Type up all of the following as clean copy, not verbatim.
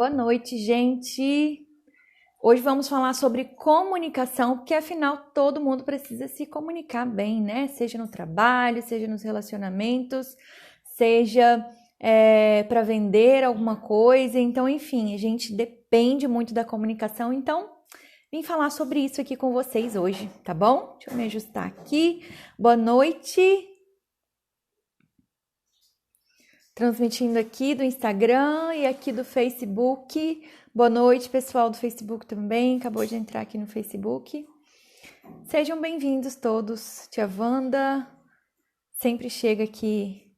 Boa noite, gente. Hoje vamos falar sobre comunicação, porque afinal todo mundo precisa se comunicar bem, né? Seja no trabalho, seja nos relacionamentos, seja para vender alguma coisa. Então, enfim, a gente depende muito da comunicação. Então, vim falar sobre isso aqui com vocês hoje, tá bom? Deixa eu me ajustar aqui. Boa noite. Transmitindo aqui do Instagram e aqui do Facebook. Boa noite, pessoal do Facebook também. Acabou de entrar aqui no Facebook. Sejam bem-vindos todos. Tia Wanda sempre chega aqui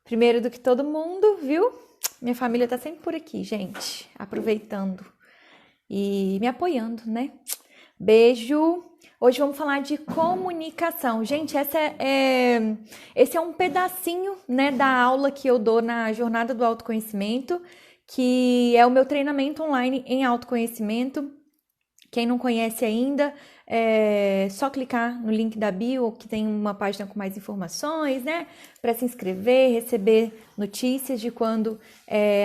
primeiro do que todo mundo, viu? Minha família tá sempre por aqui, gente. Aproveitando e me apoiando, né? Beijo! Hoje vamos falar de comunicação. Gente, esse é um pedacinho, né, da aula que eu dou na Jornada do Autoconhecimento, que é o meu treinamento online em autoconhecimento. Quem não conhece ainda, é só clicar no link da bio, que tem uma página com mais informações, né, para se inscrever, receber notícias de quando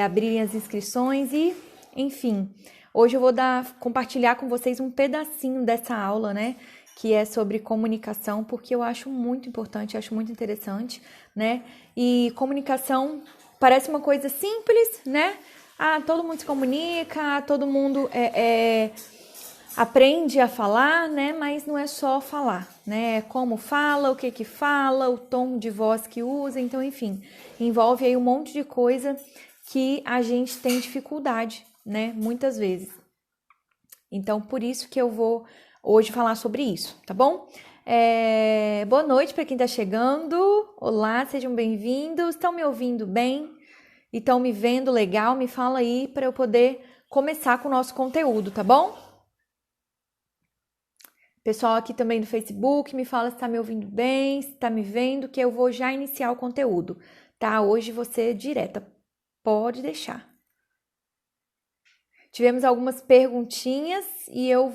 abrirem as inscrições e, enfim... Hoje eu vou compartilhar com vocês um pedacinho dessa aula, né? Que é sobre comunicação, porque eu acho muito importante, acho muito interessante, né? E comunicação parece uma coisa simples, né? Todo mundo se comunica, todo mundo aprende a falar, né? Mas não é só falar, né? É como fala, o que fala, o tom de voz que usa, então, enfim, envolve aí um monte de coisa que a gente tem dificuldade, né? Muitas vezes. Então, por isso que eu vou hoje falar sobre isso, tá bom? Boa noite para quem está chegando. Olá, sejam bem-vindos. Estão me ouvindo bem? E estão me vendo legal? Me fala aí para eu poder começar com o nosso conteúdo, tá bom? Pessoal aqui também do Facebook, me fala se está me ouvindo bem, se está me vendo, que eu vou já iniciar o conteúdo, tá? Hoje você direta, pode deixar. Tivemos algumas perguntinhas e eu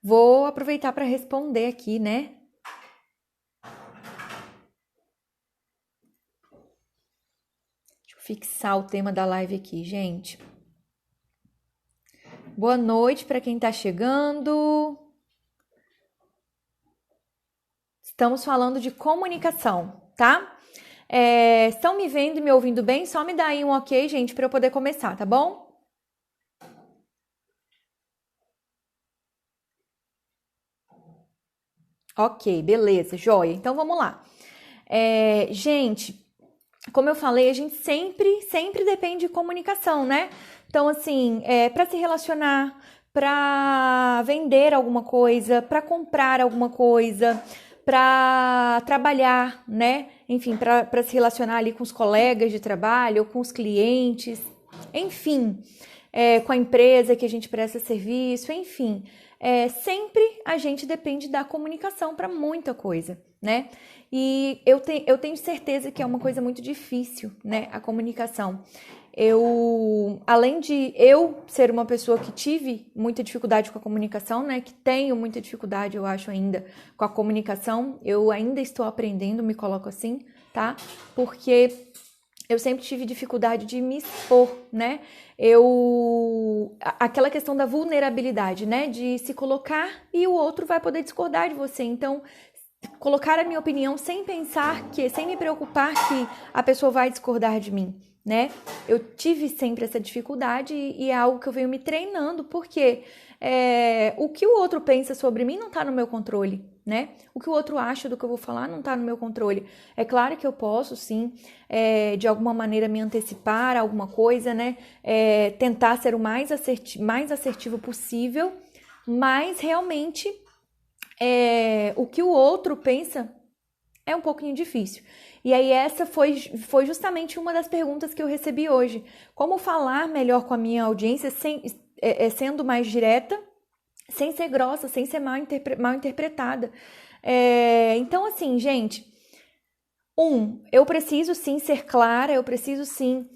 vou aproveitar para responder aqui, né? Deixa eu fixar o tema da live aqui, gente. Boa noite para quem está chegando. Estamos falando de comunicação, tá? Estão me vendo e me ouvindo bem? Só me dá aí um ok, gente, para eu poder começar, tá bom? Ok, beleza, joia. Então vamos lá. Gente, como eu falei, a gente sempre depende de comunicação, né? Então, assim, para se relacionar, para vender alguma coisa, para comprar alguma coisa, para trabalhar, né? Enfim, para se relacionar ali com os colegas de trabalho, com os clientes, enfim, com a empresa que a gente presta serviço, enfim. Sempre a gente depende da comunicação para muita coisa, né? E eu tenho certeza que é uma coisa muito difícil, né? A comunicação. Além de eu ser uma pessoa que tive muita dificuldade com a comunicação, né? Que tenho muita dificuldade, eu acho, ainda com a comunicação, eu ainda estou aprendendo, me coloco assim, tá? Porque eu sempre tive dificuldade de me expor, né? Aquela questão da vulnerabilidade, né? De se colocar e o outro vai poder discordar de você. Então, colocar a minha opinião sem me preocupar que a pessoa vai discordar de mim, né? Eu tive sempre essa dificuldade e é algo que eu venho me treinando, porque o que o outro pensa sobre mim não está no meu controle, né? O que o outro acha do que eu vou falar não está no meu controle. É claro que eu posso, sim, de alguma maneira me antecipar a alguma coisa, né? Tentar ser o mais assertivo possível, mas realmente o que o outro pensa é um pouquinho difícil. E aí essa foi justamente uma das perguntas que eu recebi hoje. Como falar melhor com a minha audiência sendo mais direta, sem ser grossa, sem ser mal interpretada. Então, assim, gente, eu preciso sim ser clara, eu preciso sim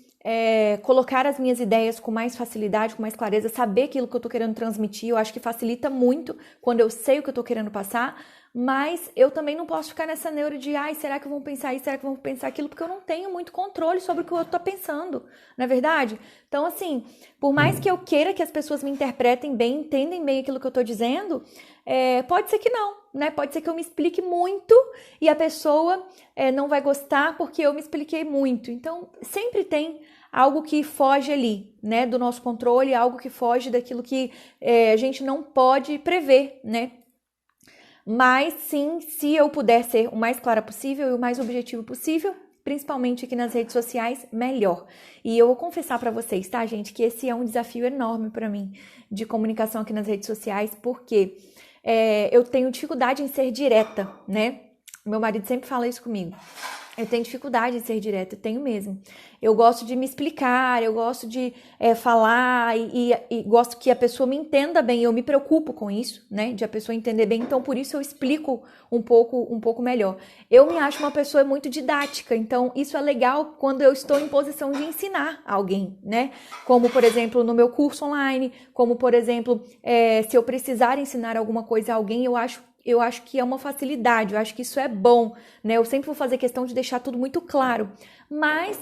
colocar as minhas ideias com mais facilidade, com mais clareza, saber aquilo que eu tô querendo transmitir. Eu acho que facilita muito quando eu sei o que eu tô querendo passar, mas eu também não posso ficar nessa neura de, ai, será que vão pensar isso, será que vão pensar aquilo, porque eu não tenho muito controle sobre o que o outro tá pensando, não é verdade? Então, assim, por mais que eu queira que as pessoas me interpretem bem, entendem bem aquilo que eu tô dizendo, pode ser que não, né? Pode ser que eu me explique muito e a pessoa não vai gostar porque eu me expliquei muito. Então, sempre tem algo que foge ali, né, do nosso controle, algo que foge daquilo que a gente não pode prever, né? Mas sim, se eu puder ser o mais clara possível e o mais objetivo possível, principalmente aqui nas redes sociais, melhor. E eu vou confessar para vocês, tá, gente, que esse é um desafio enorme para mim de comunicação aqui nas redes sociais, porque eu tenho dificuldade em ser direta, né? Meu marido sempre fala isso comigo. Eu tenho dificuldade em ser direta, eu tenho mesmo. Eu gosto de me explicar, eu gosto de falar e gosto que a pessoa me entenda bem. Eu me preocupo com isso, né? De a pessoa entender bem. Então, por isso eu explico um pouco melhor. Eu me acho uma pessoa muito didática. Então, isso é legal quando eu estou em posição de ensinar alguém, né? Como, por exemplo, no meu curso online. Como, por exemplo, se eu precisar ensinar alguma coisa a alguém, eu acho que é uma facilidade, eu acho que isso é bom, né? Eu sempre vou fazer questão de deixar tudo muito claro. Mas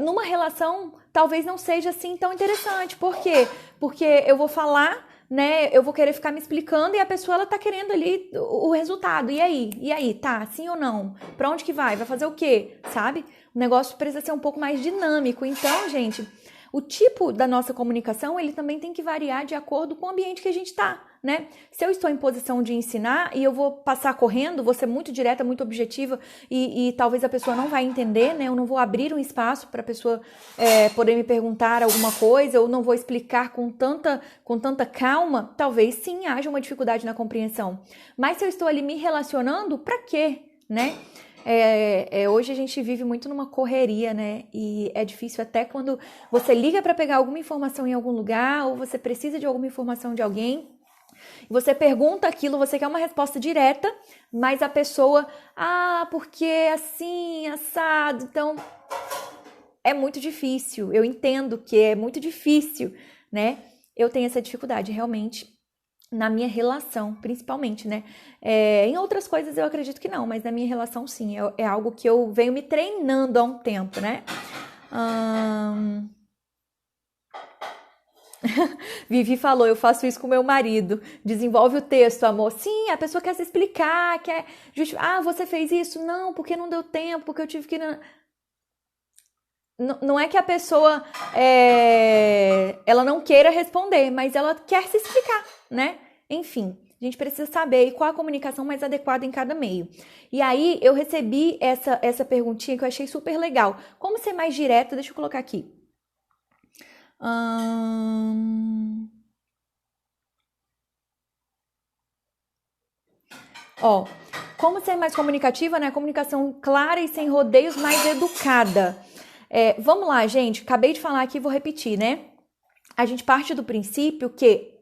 numa relação talvez não seja assim tão interessante. Por quê? Porque eu vou falar, né? Eu vou querer ficar me explicando e a pessoa ela tá querendo ali o resultado. E aí? E aí? Tá? Sim ou não? Pra onde que vai? Vai fazer o quê? Sabe? O negócio precisa ser um pouco mais dinâmico. Então, gente, o tipo da nossa comunicação, ele também tem que variar de acordo com o ambiente que a gente tá, né? Se eu estou em posição de ensinar e eu vou passar correndo, vou ser muito direta, muito objetiva e talvez a pessoa não vai entender, né? Eu não vou abrir um espaço para a pessoa poder me perguntar alguma coisa, ou não vou explicar com tanta calma, talvez sim haja uma dificuldade na compreensão. Mas se eu estou ali me relacionando, para quê, né? Hoje a gente vive muito numa correria, né? E é difícil até quando você liga para pegar alguma informação em algum lugar ou você precisa de alguma informação de alguém. Você pergunta aquilo, você quer uma resposta direta, mas a pessoa, porque assim, assado. Então, é muito difícil. Eu entendo que é muito difícil, né? Eu tenho essa dificuldade, realmente. Na minha relação, principalmente, né? Em outras coisas eu acredito que não, mas na minha relação, sim. É algo que eu venho me treinando há um tempo, né? Vivi falou, eu faço isso com meu marido. Desenvolve o texto, amor. Sim, a pessoa quer se explicar, quer justificar. Você fez isso? Não, porque não deu tempo, porque eu tive que... Não é que a pessoa ela não queira responder, mas ela quer se explicar, né? Enfim, a gente precisa saber qual a comunicação mais adequada em cada meio. E aí eu recebi essa perguntinha que eu achei super legal. Como ser mais direta? Deixa eu colocar aqui. Como ser mais comunicativa, né? Comunicação clara e sem rodeios, mais educada. Vamos lá, gente. Acabei de falar aqui, vou repetir, né? A gente parte do princípio que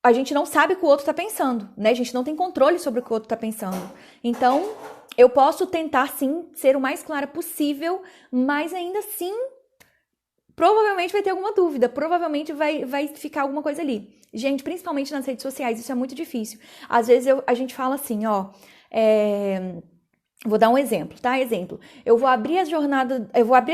a gente não sabe o que o outro está pensando, né? A gente não tem controle sobre o que o outro está pensando. Então, eu posso tentar, sim, ser o mais clara possível, mas ainda assim, provavelmente vai ter alguma dúvida, provavelmente vai ficar alguma coisa ali. Gente, principalmente nas redes sociais, isso é muito difícil. Às vezes a gente fala assim, vou dar um exemplo, tá? Exemplo. Eu vou abrir as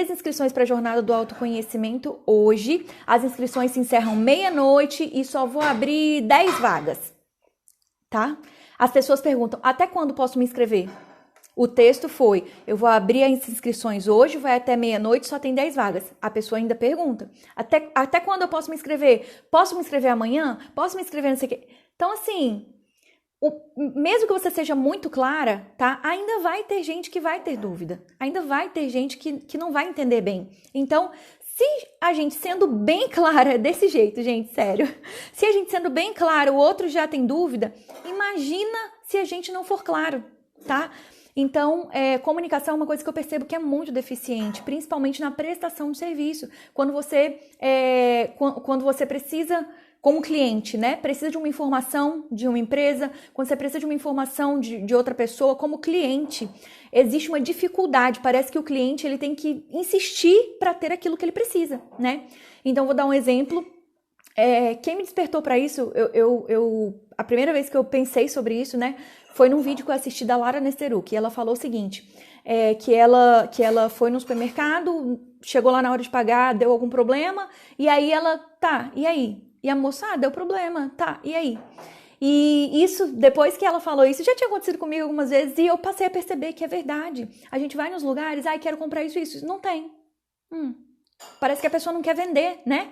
inscrições para a jornada do autoconhecimento hoje. As inscrições se encerram meia-noite e só vou abrir 10 vagas, tá? As pessoas perguntam: até quando posso me inscrever? O texto foi: eu vou abrir as inscrições hoje, vai até meia-noite, só tem 10 vagas. A pessoa ainda pergunta: até quando eu posso me inscrever? Posso me inscrever amanhã? Posso me inscrever não sei o quê? Então, assim, mesmo que você seja muito clara, tá? Ainda vai ter gente que vai ter dúvida. Ainda vai ter gente que não vai entender bem. Então, se a gente sendo bem clara desse jeito, gente, sério. Se a gente sendo bem clara, o outro já tem dúvida, imagina se a gente não for claro, tá? Então, comunicação é uma coisa que eu percebo que é muito deficiente, principalmente na prestação de serviço. Quando você precisa, como cliente, né? Precisa de uma informação de uma empresa, quando você precisa de uma informação de outra pessoa, como cliente, existe uma dificuldade. Parece que o cliente ele tem que insistir para ter aquilo que ele precisa, né? Então, vou dar um exemplo Quem me despertou para isso, a primeira vez que eu pensei sobre isso, né, foi num vídeo que eu assisti da Lara Nesteruk, e ela falou o seguinte, que ela foi no supermercado, chegou lá na hora de pagar, deu algum problema, e aí ela, tá, e aí? E a moça, deu problema, tá, e aí? E isso, depois que ela falou isso, já tinha acontecido comigo algumas vezes, e eu passei a perceber que é verdade. A gente vai nos lugares, quero comprar isso, não tem. Parece que a pessoa não quer vender, né?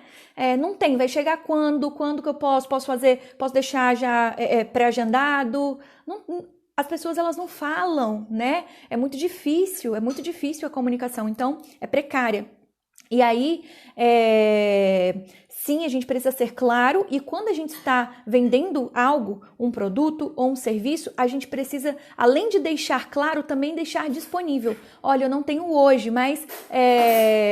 Não tem, vai chegar quando que eu posso fazer, posso deixar já pré-agendado. As pessoas, elas não falam, né? É muito difícil a comunicação, então é precária. E aí, sim, a gente precisa ser claro, e quando a gente está vendendo algo, um produto ou um serviço, a gente precisa, além de deixar claro, também deixar disponível. Olha, eu não tenho hoje, mas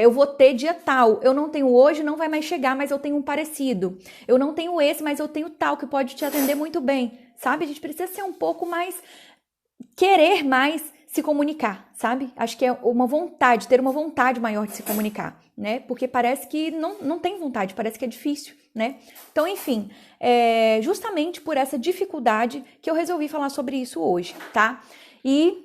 eu vou ter dia tal. Eu não tenho hoje, não vai mais chegar, mas eu tenho um parecido. Eu não tenho esse, mas eu tenho tal, que pode te atender muito bem. Sabe? A gente precisa ser um pouco mais, querer mais se comunicar, sabe? Acho que é ter uma vontade maior de se comunicar, né? Porque parece que não tem vontade, parece que é difícil, né? Então, enfim, justamente por essa dificuldade que eu resolvi falar sobre isso hoje, tá? E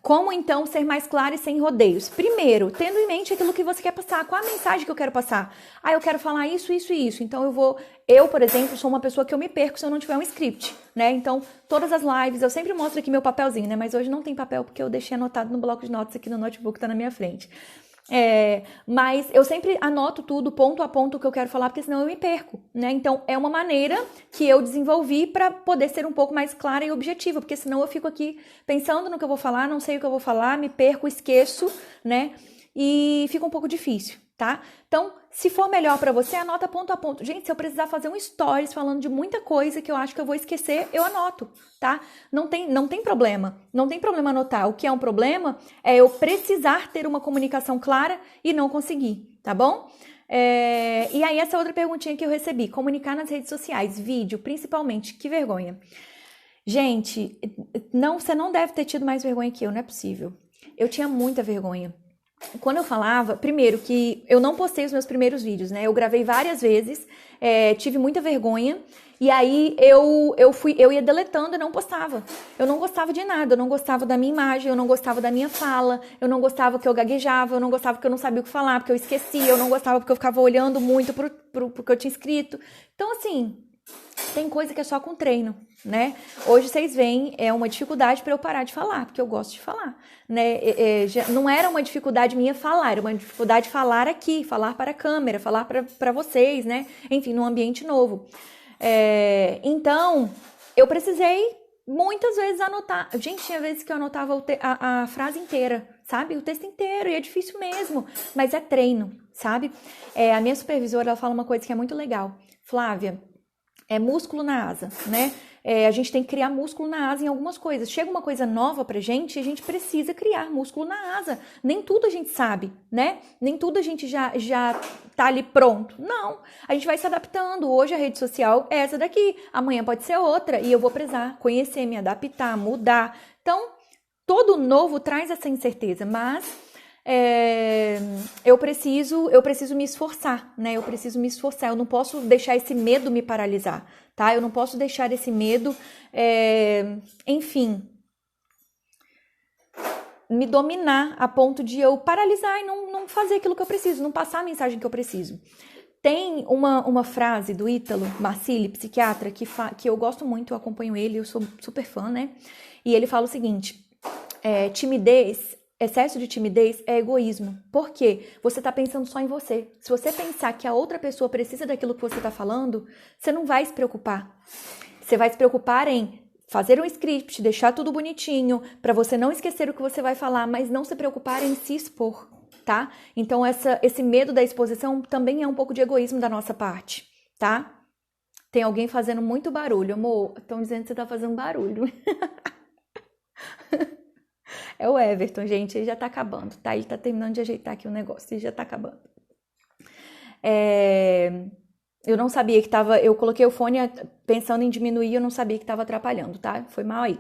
como, então, ser mais claro e sem rodeios? Primeiro, tendo em mente aquilo que você quer passar. Qual a mensagem que eu quero passar? Eu quero falar isso, isso e isso. Então, eu, por exemplo, sou uma pessoa que eu me perco se eu não tiver um script, né? Então, todas as lives, eu sempre mostro aqui meu papelzinho, né? Mas hoje não tem papel porque eu deixei anotado no bloco de notas aqui no notebook, tá na minha frente. Mas eu sempre anoto tudo ponto a ponto o que eu quero falar, porque senão eu me perco, né? Então, é uma maneira que eu desenvolvi para poder ser um pouco mais clara e objetiva, porque senão eu fico aqui pensando no que eu vou falar, não sei o que eu vou falar, me perco, esqueço, né? E fica um pouco difícil, tá? Então, se for melhor para você, anota ponto a ponto. Gente, se eu precisar fazer um stories falando de muita coisa que eu acho que eu vou esquecer, eu anoto, tá? Não tem problema. Não tem problema anotar. O que é um problema é eu precisar ter uma comunicação clara e não conseguir, tá bom? E aí, essa outra perguntinha que eu recebi. Comunicar nas redes sociais, vídeo, principalmente. Que vergonha. Gente, você não deve ter tido mais vergonha que eu, não é possível. Eu tinha muita vergonha. Quando eu falava, primeiro que eu não postei os meus primeiros vídeos, né? Eu gravei várias vezes, tive muita vergonha, e aí eu ia deletando e não postava. Eu não gostava de nada, eu não gostava da minha imagem, eu não gostava da minha fala, eu não gostava que eu gaguejava, eu não gostava que eu não sabia o que falar, porque eu esquecia, eu não gostava porque eu ficava olhando muito pro que eu tinha escrito. Então, assim, tem coisa que é só com treino, né? Hoje vocês veem, é uma dificuldade para eu parar de falar, porque eu gosto de falar, né? Não era uma dificuldade minha falar, era uma dificuldade falar aqui, falar para a câmera, falar para vocês, né? Enfim, num ambiente novo. Então, eu precisei muitas vezes anotar. Gente, tinha vezes que eu anotava a frase inteira, sabe? O texto inteiro, e é difícil mesmo, mas é treino, sabe? A minha supervisora, ela fala uma coisa que é muito legal. Flávia, é músculo na asa, né? A gente tem que criar músculo na asa em algumas coisas. Chega uma coisa nova pra gente, a gente precisa criar músculo na asa. Nem tudo a gente sabe, né? Nem tudo a gente já tá ali pronto. Não, a gente vai se adaptando. Hoje a rede social é essa daqui, amanhã pode ser outra, e eu vou precisar conhecer, me adaptar, mudar. Então, todo novo traz essa incerteza, mas eu preciso me esforçar, né? Eu preciso me esforçar. Eu não posso deixar esse medo me paralisar, tá? Eu não posso deixar esse medo, enfim, me dominar a ponto de eu paralisar e não fazer aquilo que eu preciso, não passar a mensagem que eu preciso. Tem uma frase do Ítalo Marcilli, psiquiatra, que eu gosto muito, eu acompanho ele, eu sou super fã, né? E ele fala o seguinte: excesso de timidez é egoísmo. Por quê? Você está pensando só em você. Se você pensar que a outra pessoa precisa daquilo que você está falando, você não vai se preocupar. Você vai se preocupar em fazer um script, deixar tudo bonitinho, para você não esquecer o que você vai falar, mas não se preocupar em se expor, tá? Então, esse medo da exposição também é um pouco de egoísmo da nossa parte, tá? Tem alguém fazendo muito barulho. Amor, estão dizendo que você está fazendo barulho. É o Everton, gente, ele já tá acabando, tá? Ele tá terminando de ajeitar aqui o negócio, ele já tá acabando. Eu não sabia que tava... Eu coloquei o fone pensando em diminuir, eu não sabia que tava atrapalhando, tá? Foi mal aí.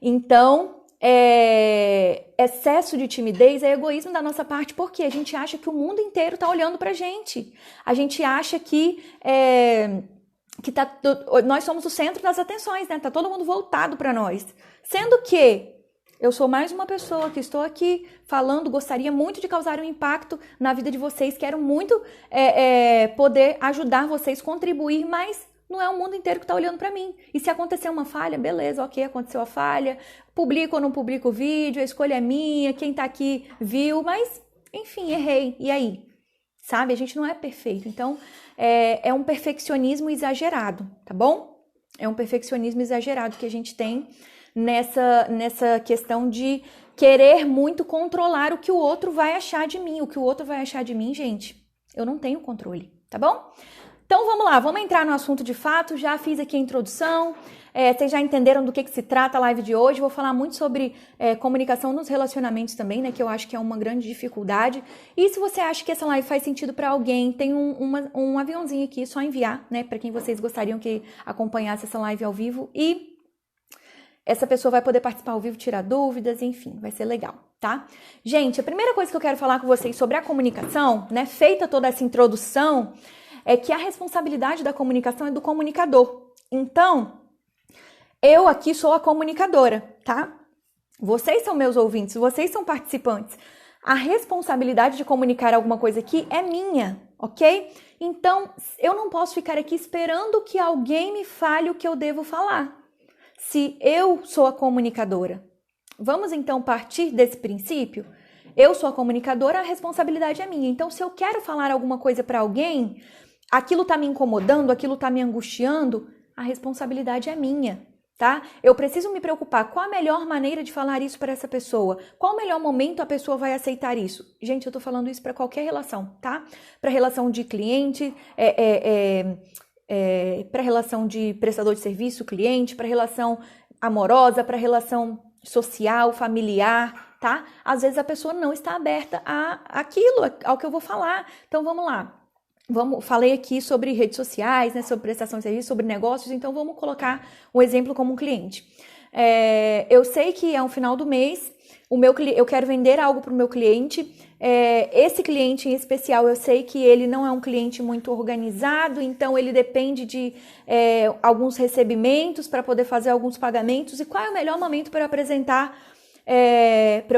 Então, excesso de timidez é egoísmo da nossa parte, porque a gente acha que o mundo inteiro tá olhando pra gente. A gente acha que nós somos o centro das atenções, né? Tá todo mundo voltado para nós. Sendo que eu sou mais uma pessoa que estou aqui falando, gostaria muito de causar um impacto na vida de vocês, quero muito poder ajudar vocês, contribuir, mas não é o mundo inteiro que está olhando para mim. E se acontecer uma falha, beleza, ok, aconteceu a falha, publico ou não publico o vídeo, a escolha é minha, quem tá aqui viu, mas enfim, errei, e aí? Sabe, a gente não é perfeito, então é um perfeccionismo exagerado, tá bom? É um perfeccionismo exagerado que a gente tem nessa questão de querer muito controlar o que o outro vai achar de mim. O que o outro vai achar de mim, gente, eu não tenho controle, tá bom? Então vamos lá, vamos entrar no assunto de fato. Já fiz aqui a introdução, vocês já entenderam do que se trata a live de hoje. Vou falar muito sobre comunicação nos relacionamentos também, né? Que eu acho que é uma grande dificuldade. E se você acha que essa live faz sentido para alguém, tem um aviãozinho aqui, só enviar, né? Para quem vocês gostariam que acompanhasse essa live ao vivo. E essa pessoa vai poder participar ao vivo, tirar dúvidas, enfim, vai ser legal, tá? Gente, a primeira coisa que eu quero falar com vocês sobre a comunicação, né? Feita toda essa introdução, é que a responsabilidade da comunicação é do comunicador. Então, eu aqui sou a comunicadora, tá? Vocês são meus ouvintes, vocês são participantes. A responsabilidade de comunicar alguma coisa aqui é minha, ok? Então, eu não posso ficar aqui esperando que alguém me fale o que eu devo falar. Se eu sou a comunicadora. Vamos então partir desse princípio? Eu sou a comunicadora, a responsabilidade é minha. Então, se eu quero falar alguma coisa para alguém, aquilo tá me incomodando, aquilo tá me angustiando, a responsabilidade é minha, tá? Eu preciso me preocupar qual a melhor maneira de falar isso para essa pessoa, qual o melhor momento a pessoa vai aceitar isso. Gente, eu tô falando isso para qualquer relação, tá? Para relação de cliente, para relação de prestador de serviço, cliente, para relação amorosa, para relação social, familiar, tá? Às vezes a pessoa não está aberta ao que eu vou falar. Então vamos lá. Falei aqui sobre redes sociais, né, sobre prestação de serviço, sobre negócios, então vamos colocar um exemplo como um cliente. Eu sei que é um final do mês, eu quero vender algo para o meu cliente, esse cliente em especial eu sei que ele não é um cliente muito organizado, então ele depende de alguns recebimentos para poder fazer alguns pagamentos. E qual é o melhor momento para eu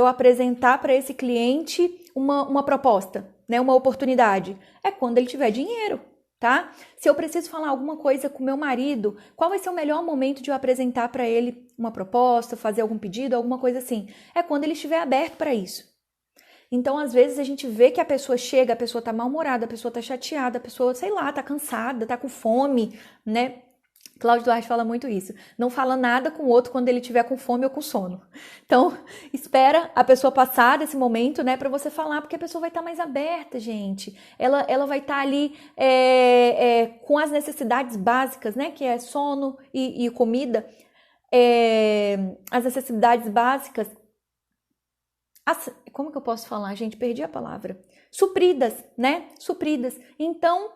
apresentar para esse cliente uma proposta, né, uma oportunidade? É quando ele tiver dinheiro, tá? Se eu preciso falar alguma coisa com meu marido, qual vai ser o melhor momento de eu apresentar para ele uma proposta, fazer algum pedido, alguma coisa assim? É quando ele estiver aberto para isso. Então, às vezes, a gente vê que a pessoa chega, a pessoa tá mal-humorada, a pessoa tá chateada, a pessoa, sei lá, tá cansada, tá com fome, né? Cláudio Duarte fala muito isso. Não fala nada com o outro quando ele tiver com fome ou com sono. Então, espera a pessoa passar desse momento, né, para você falar, porque a pessoa vai estar mais aberta, gente. Ela vai estar ali com as necessidades básicas, né, que é sono e comida. As necessidades básicas. Como que eu posso falar, gente? Perdi a palavra. Supridas, né? Supridas. Então,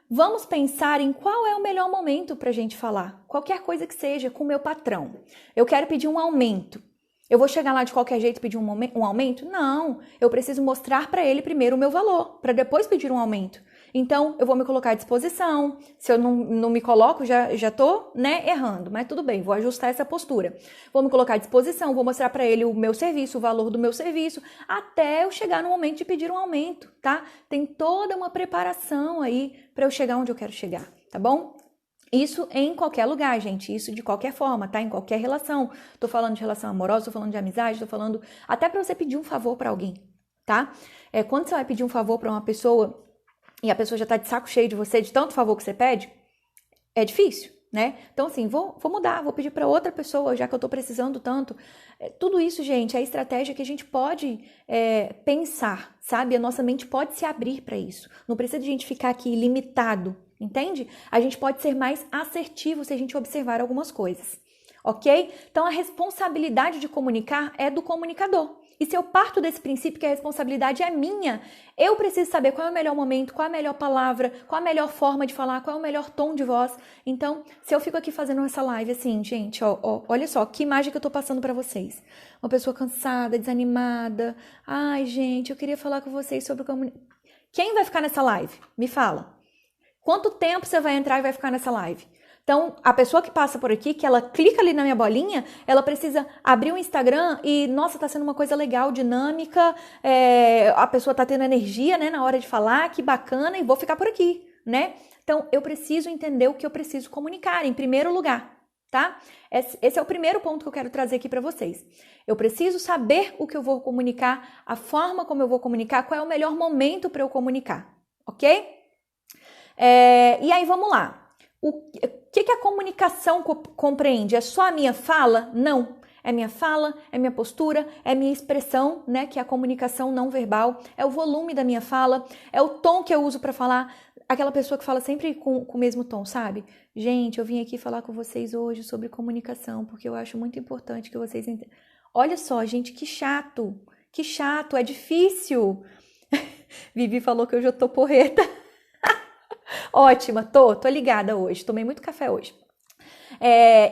vamos pensar em qual é o melhor momento para a gente falar. Qualquer coisa que seja com o meu patrão. Eu quero pedir um aumento. Eu vou chegar lá de qualquer jeito e pedir um aumento? Não. Eu preciso mostrar para ele primeiro o meu valor, para depois pedir um aumento. Então, eu vou me colocar à disposição. Se eu não me coloco, já tô, né, errando. Mas tudo bem, vou ajustar essa postura. Vou me colocar à disposição, vou mostrar para ele o meu serviço, o valor do meu serviço, até eu chegar no momento de pedir um aumento, tá? Tem toda uma preparação aí para eu chegar onde eu quero chegar, tá bom? Isso em qualquer lugar, gente. Isso de qualquer forma, tá? Em qualquer relação. Tô falando de relação amorosa, tô falando de amizade, tô falando até para você pedir um favor para alguém, tá? Quando você vai pedir um favor para uma pessoa e a pessoa já tá de saco cheio de você, de tanto favor que você pede, é difícil, né? Então, assim, vou mudar, vou pedir para outra pessoa, já que eu tô precisando tanto. Tudo isso, gente, é estratégia que a gente pode pensar, sabe? A nossa mente pode se abrir para isso. Não precisa de a gente ficar aqui limitado, entende? A gente pode ser mais assertivo se a gente observar algumas coisas, ok? Então, a responsabilidade de comunicar é do comunicador. E se eu parto desse princípio que a responsabilidade é minha, eu preciso saber qual é o melhor momento, qual é a melhor palavra, qual é a melhor forma de falar, qual é o melhor tom de voz. Então, se eu fico aqui fazendo essa live assim, gente, olha só, que imagem que eu tô passando pra vocês. Uma pessoa cansada, desanimada. Ai, gente, eu queria falar com vocês sobre comunicação. Quem vai ficar nessa live? Me fala. Quanto tempo você vai entrar e vai ficar nessa live? Então, a pessoa que passa por aqui, que ela clica ali na minha bolinha, ela precisa abrir o Instagram e, nossa, tá sendo uma coisa legal, dinâmica, a pessoa tá tendo energia, né, na hora de falar, que bacana, e vou ficar por aqui, né? Então, eu preciso entender o que eu preciso comunicar, em primeiro lugar, tá? Esse é o primeiro ponto que eu quero trazer aqui para vocês. Eu preciso saber o que eu vou comunicar, a forma como eu vou comunicar, qual é o melhor momento para eu comunicar, ok? E aí, vamos lá. O que a comunicação compreende? É só a minha fala? Não. É minha fala, é minha postura, é minha expressão, né? Que é a comunicação não verbal, é o volume da minha fala, é o tom que eu uso para falar. Aquela pessoa que fala sempre com o mesmo tom, sabe? Gente, eu vim aqui falar com vocês hoje sobre comunicação, porque eu acho muito importante que vocês entendam. Olha só, gente, que chato, é difícil. Vivi falou que hoje eu tô porreta. Ótima, tô ligada hoje, tomei muito café hoje.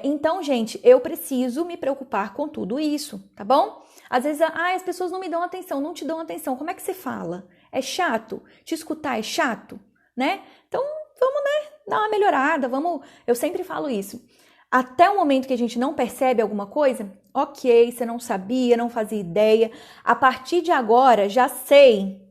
Então, gente, eu preciso me preocupar com tudo isso, tá bom? Às vezes, as pessoas não me dão atenção, não te dão atenção. Como é que você fala? É chato? Te escutar é chato, né? Então, vamos, né, dar uma melhorada, vamos... Eu sempre falo isso. Até o momento que a gente não percebe alguma coisa, ok, você não sabia, não fazia ideia. A partir de agora, já sei.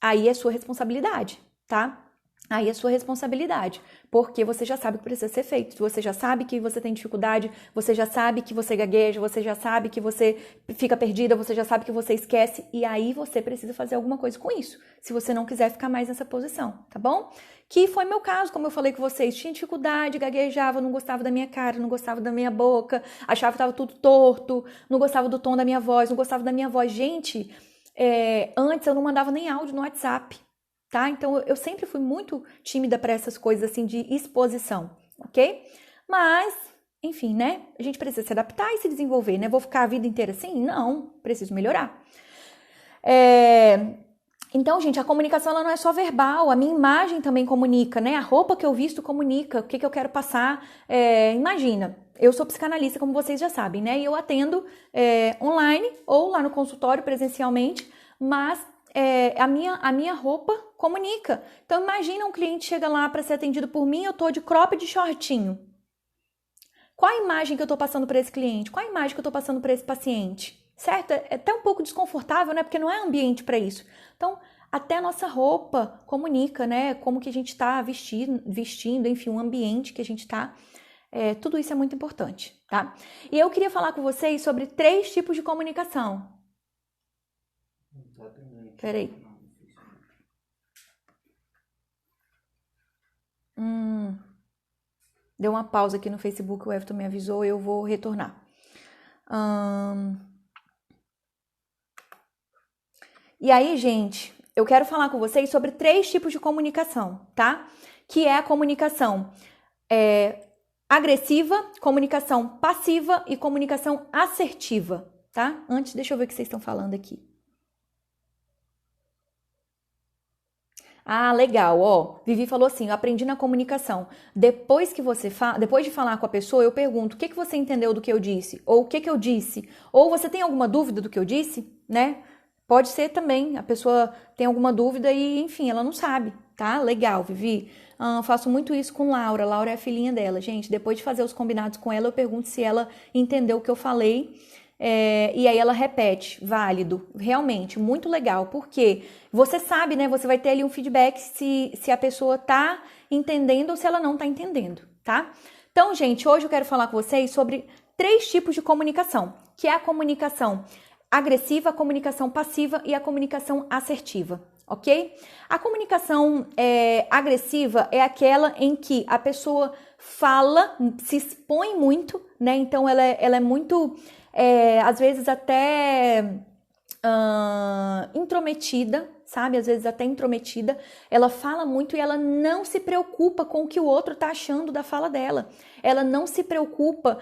Aí é sua responsabilidade, tá? Aí é sua responsabilidade, porque você já sabe o que precisa ser feito, você já sabe que você tem dificuldade, você já sabe que você gagueja, você já sabe que você fica perdida, você já sabe que você esquece, e aí você precisa fazer alguma coisa com isso, se você não quiser ficar mais nessa posição, tá bom? Que foi meu caso, como eu falei com vocês, tinha dificuldade, gaguejava, não gostava da minha cara, não gostava da minha boca, achava que estava tudo torto, não gostava do tom da minha voz, não gostava da minha voz. Gente, antes eu não mandava nem áudio no WhatsApp. Tá? Então, eu sempre fui muito tímida para essas coisas assim de exposição, ok? Mas, enfim, né? A gente precisa se adaptar e se desenvolver, né? Vou ficar a vida inteira assim? Não, preciso melhorar. Então, gente, a comunicação ela não é só verbal, a minha imagem também comunica, né? A roupa que eu visto comunica, o que eu quero passar. Imagina, eu sou psicanalista, como vocês já sabem, né? E eu atendo online ou lá no consultório presencialmente, mas a minha roupa comunica. Então, imagina um cliente chega lá para ser atendido por mim, eu tô de crop e de shortinho. Qual a imagem que eu tô passando para esse cliente? Qual a imagem que eu tô passando para esse paciente? Certo? É até um pouco desconfortável, né? Porque não é ambiente para isso. Então, até a nossa roupa comunica, né? Como que a gente tá vestindo, enfim, o ambiente que a gente tá. Tudo isso é muito importante, tá? E eu queria falar com vocês sobre 3 tipos de comunicação. Peraí. Deu uma pausa aqui no Facebook, o Everton me avisou, eu vou retornar. E aí, gente, eu quero falar com vocês sobre 3 tipos de comunicação, tá? Que é a comunicação agressiva, comunicação passiva e comunicação assertiva, tá? Antes, deixa eu ver o que vocês estão falando aqui. Ah, legal, ó. Vivi falou assim, eu aprendi na comunicação. Depois de falar com a pessoa, eu pergunto, o que você entendeu do que eu disse? Ou o que eu disse? Ou você tem alguma dúvida do que eu disse, né? Pode ser também, a pessoa tem alguma dúvida e, enfim, ela não sabe, tá? Legal, Vivi. Faço muito isso com Laura. Laura é a filhinha dela. Gente, depois de fazer os combinados com ela, eu pergunto se ela entendeu o que eu falei. E aí ela repete, válido, realmente, muito legal, porque você sabe, né, você vai ter ali um feedback se a pessoa tá entendendo ou se ela não tá entendendo, tá? Então, gente, hoje eu quero falar com vocês sobre 3 tipos de comunicação, que é a comunicação agressiva, a comunicação passiva e a comunicação assertiva, ok? A comunicação agressiva é aquela em que a pessoa fala, se expõe muito, né, então ela é muito... às vezes até intrometida, sabe? Às vezes até intrometida. Ela fala muito e ela não se preocupa com o que o outro tá achando da fala dela. Ela não se preocupa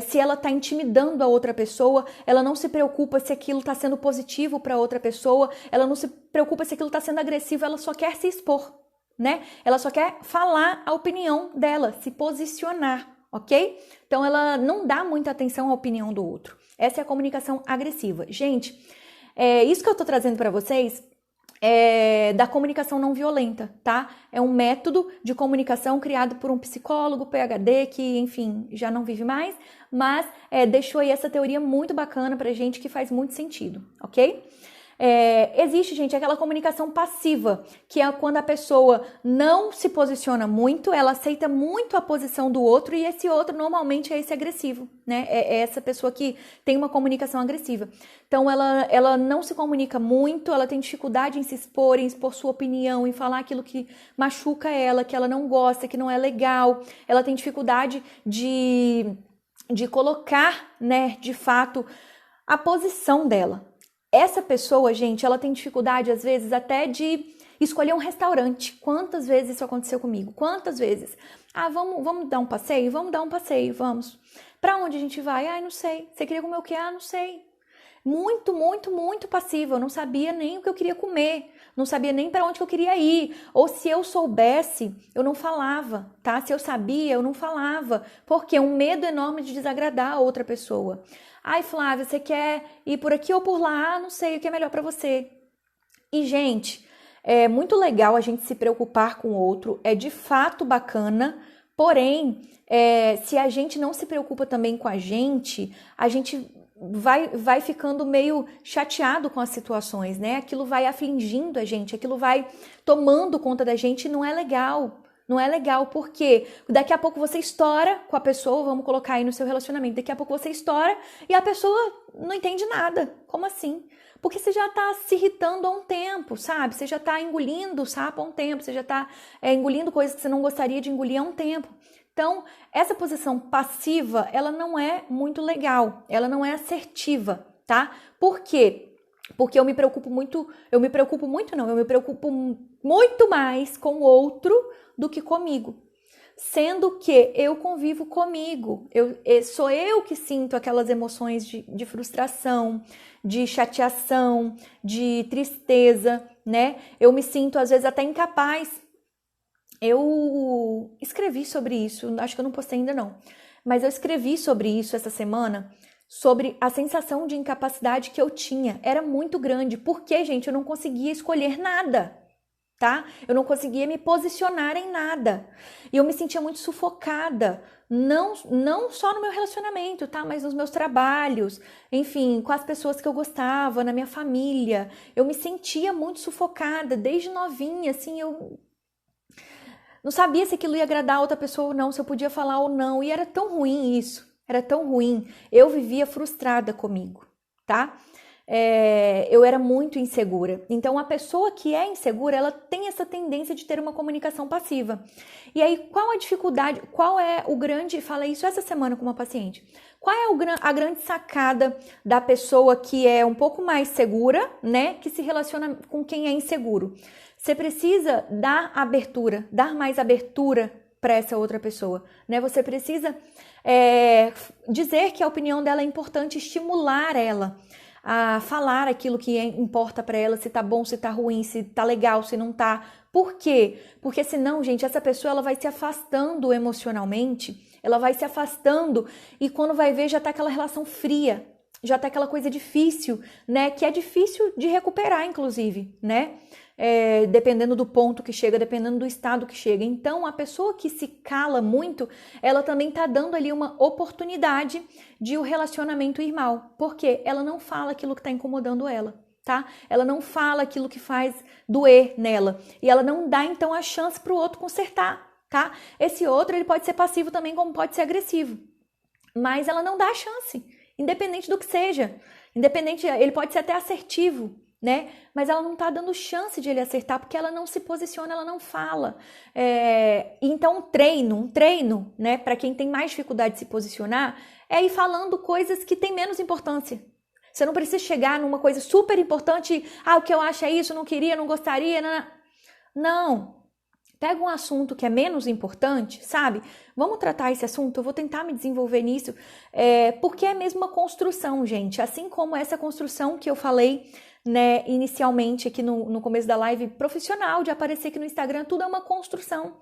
se ela tá intimidando a outra pessoa. Ela não se preocupa se aquilo tá sendo positivo para outra pessoa. Ela não se preocupa se aquilo tá sendo agressivo. Ela só quer se expor, né? Ela só quer falar a opinião dela, se posicionar, ok? Então ela não dá muita atenção à opinião do outro. Essa é a comunicação agressiva. Gente, isso que eu tô trazendo para vocês é da comunicação não violenta, tá? É um método de comunicação criado por um psicólogo, PhD, que, enfim, já não vive mais, mas deixou aí essa teoria muito bacana pra gente que faz muito sentido, ok? Existe, gente, aquela comunicação passiva, que é quando a pessoa não se posiciona muito, ela aceita muito a posição do outro e esse outro normalmente é esse agressivo, né? É essa pessoa que tem uma comunicação agressiva. Então, ela não se comunica muito, ela tem dificuldade em se expor, em expor sua opinião, em falar aquilo que machuca ela, que ela não gosta, que não é legal. Ela tem dificuldade de colocar, né, de fato, a posição dela. Essa pessoa, gente, ela tem dificuldade, às vezes, até de escolher um restaurante. Quantas vezes isso aconteceu comigo? Quantas vezes? Ah, vamos dar um passeio? Vamos dar um passeio, vamos. Pra onde a gente vai? Ah, não sei. Você queria comer o quê? Ah, não sei. Muito, muito, muito passiva. Eu não sabia nem o que eu queria comer. Não sabia nem para onde que eu queria ir. Ou se eu soubesse, eu não falava, tá? Se eu sabia, eu não falava. Porque um medo enorme de desagradar a outra pessoa. Ai, Flávia, você quer ir por aqui ou por lá? Ah, não sei, o que é melhor para você. E, gente, é muito legal a gente se preocupar com o outro. É de fato bacana. Porém, se a gente não se preocupa também com a gente vai ficando meio chateado com as situações, né? Aquilo vai afligindo a gente, aquilo vai tomando conta da gente e não é legal. Não é legal, porque daqui a pouco você estoura com a pessoa, vamos colocar aí no seu relacionamento, daqui a pouco você estoura e a pessoa não entende nada. Como assim? Porque você já tá se irritando há um tempo, sabe? Você já tá engolindo o sapo há um tempo, você já tá engolindo coisas que você não gostaria de engolir há um tempo. Então, essa posição passiva, ela não é muito legal, ela não é assertiva, tá? Por quê? Porque eu me preocupo muito mais com o outro do que comigo. Sendo que eu convivo comigo, sou eu que sinto aquelas emoções de frustração, de chateação, de tristeza, né? Eu me sinto às vezes até incapaz. Eu escrevi sobre isso, acho que eu não postei ainda não, mas eu escrevi sobre isso essa semana, sobre a sensação de incapacidade que eu tinha. Era muito grande, porque, gente, eu não conseguia escolher nada, tá? Eu não conseguia me posicionar em nada. E eu me sentia muito sufocada, não só no meu relacionamento, tá? Mas nos meus trabalhos, enfim, com as pessoas que eu gostava, na minha família. Eu me sentia muito sufocada, desde novinha, assim, eu não sabia se aquilo ia agradar a outra pessoa ou não, se eu podia falar ou não. E era tão ruim isso. Era tão ruim. Eu vivia frustrada comigo, tá? Eu era muito insegura. Então, a pessoa que é insegura, ela tem essa tendência de ter uma comunicação passiva. E aí, qual a dificuldade, qual é o grande... Falei isso essa semana com uma paciente. Qual é a grande sacada da pessoa que é um pouco mais segura, né? Que se relaciona com quem é inseguro? Você precisa dar abertura, dar mais abertura para essa outra pessoa, né? Você precisa dizer que a opinião dela é importante, estimular ela a falar aquilo que importa para ela, se tá bom, se tá ruim, se tá legal, se não tá. Por quê? Porque senão, gente, essa pessoa ela vai se afastando emocionalmente, ela vai se afastando e quando vai ver já tá aquela relação fria, já tá aquela coisa difícil, né? Que é difícil de recuperar, inclusive, né? Dependendo do ponto que chega, dependendo do estado que chega. Então, a pessoa que se cala muito, ela também tá dando ali uma oportunidade de o relacionamento ir mal, porque ela não fala aquilo que tá incomodando ela, tá? Ela não fala aquilo que faz doer nela, e ela não dá, então, a chance pro outro consertar, tá? Esse outro, ele pode ser passivo também, como pode ser agressivo, mas ela não dá a chance, independente do que seja, ele pode ser até assertivo, né? Mas ela não tá dando chance de ele acertar porque ela não se posiciona, ela não fala. Então, um treino, né? Para quem tem mais dificuldade de se posicionar, é ir falando coisas que têm menos importância. Você não precisa chegar numa coisa super importante, o que eu acho é isso, não queria, não gostaria, não. Pega um assunto que é menos importante, sabe? Vamos tratar esse assunto, eu vou tentar me desenvolver nisso, porque é mesmo uma construção, gente. Assim como essa construção que eu falei, né, inicialmente aqui no começo da live, profissional, de aparecer aqui no Instagram, tudo é uma construção.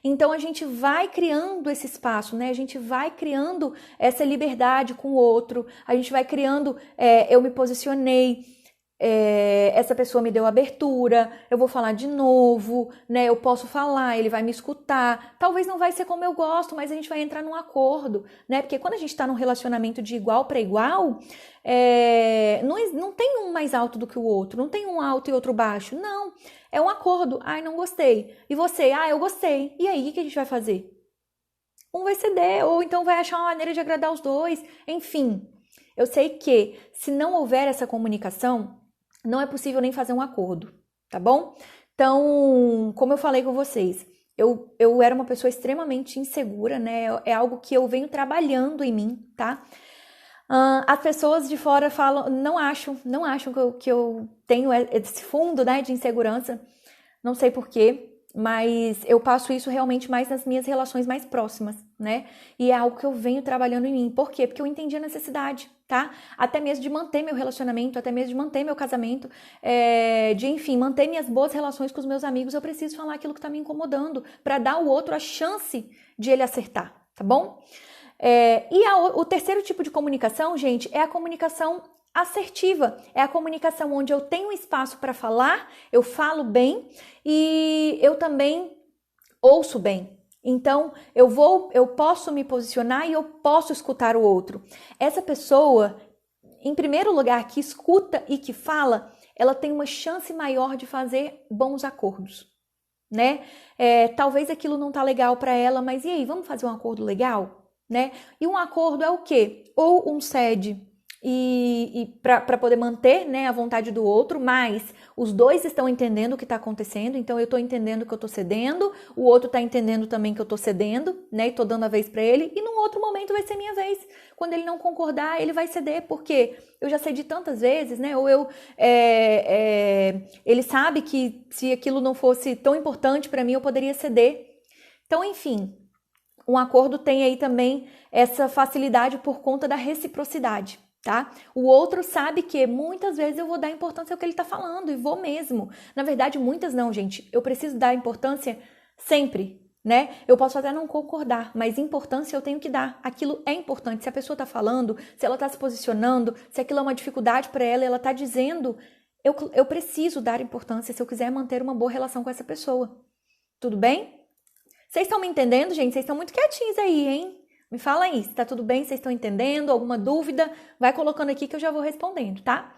Então a gente vai criando esse espaço, né? A gente vai criando essa liberdade com o outro, a gente vai criando, eu me posicionei, essa pessoa me deu abertura, eu vou falar de novo, né? Eu posso falar, ele vai me escutar. Talvez não vai ser como eu gosto, mas a gente vai entrar num acordo, né? Porque quando a gente tá num relacionamento de igual para igual, não tem um mais alto do que o outro, não tem um alto e outro baixo, não. É um acordo. Ai, não gostei. E você? Eu gostei. E aí, o que a gente vai fazer? Um vai ceder, ou então vai achar uma maneira de agradar os dois. Enfim, eu sei que se não houver essa comunicação, não é possível nem fazer um acordo, tá bom? Então, como eu falei com vocês, eu era uma pessoa extremamente insegura, né? É algo que eu venho trabalhando em mim, tá? As pessoas de fora falam, não acham que eu tenho esse fundo, né, de insegurança. Não sei porquê, mas eu passo isso realmente mais nas minhas relações mais próximas, né? E é algo que eu venho trabalhando em mim. Por quê? Porque eu entendi a necessidade, tá? Até mesmo de manter meu relacionamento, até mesmo de manter meu casamento, enfim, manter minhas boas relações com os meus amigos, eu preciso falar aquilo que tá me incomodando, para dar ao outro a chance de ele acertar, tá bom? O terceiro tipo de comunicação, gente, é a comunicação assertiva. É a comunicação onde eu tenho espaço para falar, eu falo bem e eu também ouço bem. Então, eu posso me posicionar e eu posso escutar o outro. Essa pessoa, em primeiro lugar, que escuta e que fala, ela tem uma chance maior de fazer bons acordos, né? Talvez aquilo não tá legal para ela, mas e aí, vamos fazer um acordo legal, né? E um acordo é o quê? Ou um cede e para poder manter, né, a vontade do outro, mas os dois estão entendendo o que está acontecendo, então eu estou entendendo que eu estou cedendo, o outro está entendendo também que eu estou cedendo, né, e estou dando a vez para ele, e num outro momento vai ser minha vez. Quando ele não concordar, ele vai ceder, porque eu já cedi tantas vezes, né, ou ele sabe que se aquilo não fosse tão importante para mim, eu poderia ceder. Então, enfim, um acordo tem aí também essa facilidade por conta da reciprocidade. Tá? O outro sabe que muitas vezes eu vou dar importância ao que ele tá falando e vou mesmo. Na verdade, muitas não, gente. Eu preciso dar importância sempre, né? Eu posso até não concordar, mas importância eu tenho que dar. Aquilo é importante. Se a pessoa tá falando, se ela tá se posicionando, se aquilo é uma dificuldade para ela, ela tá dizendo, eu preciso dar importância se eu quiser manter uma boa relação com essa pessoa. Tudo bem? Vocês estão me entendendo, gente? Vocês estão muito quietinhos aí, hein? Me fala aí, se tá tudo bem, vocês estão entendendo, alguma dúvida, vai colocando aqui que eu já vou respondendo, tá?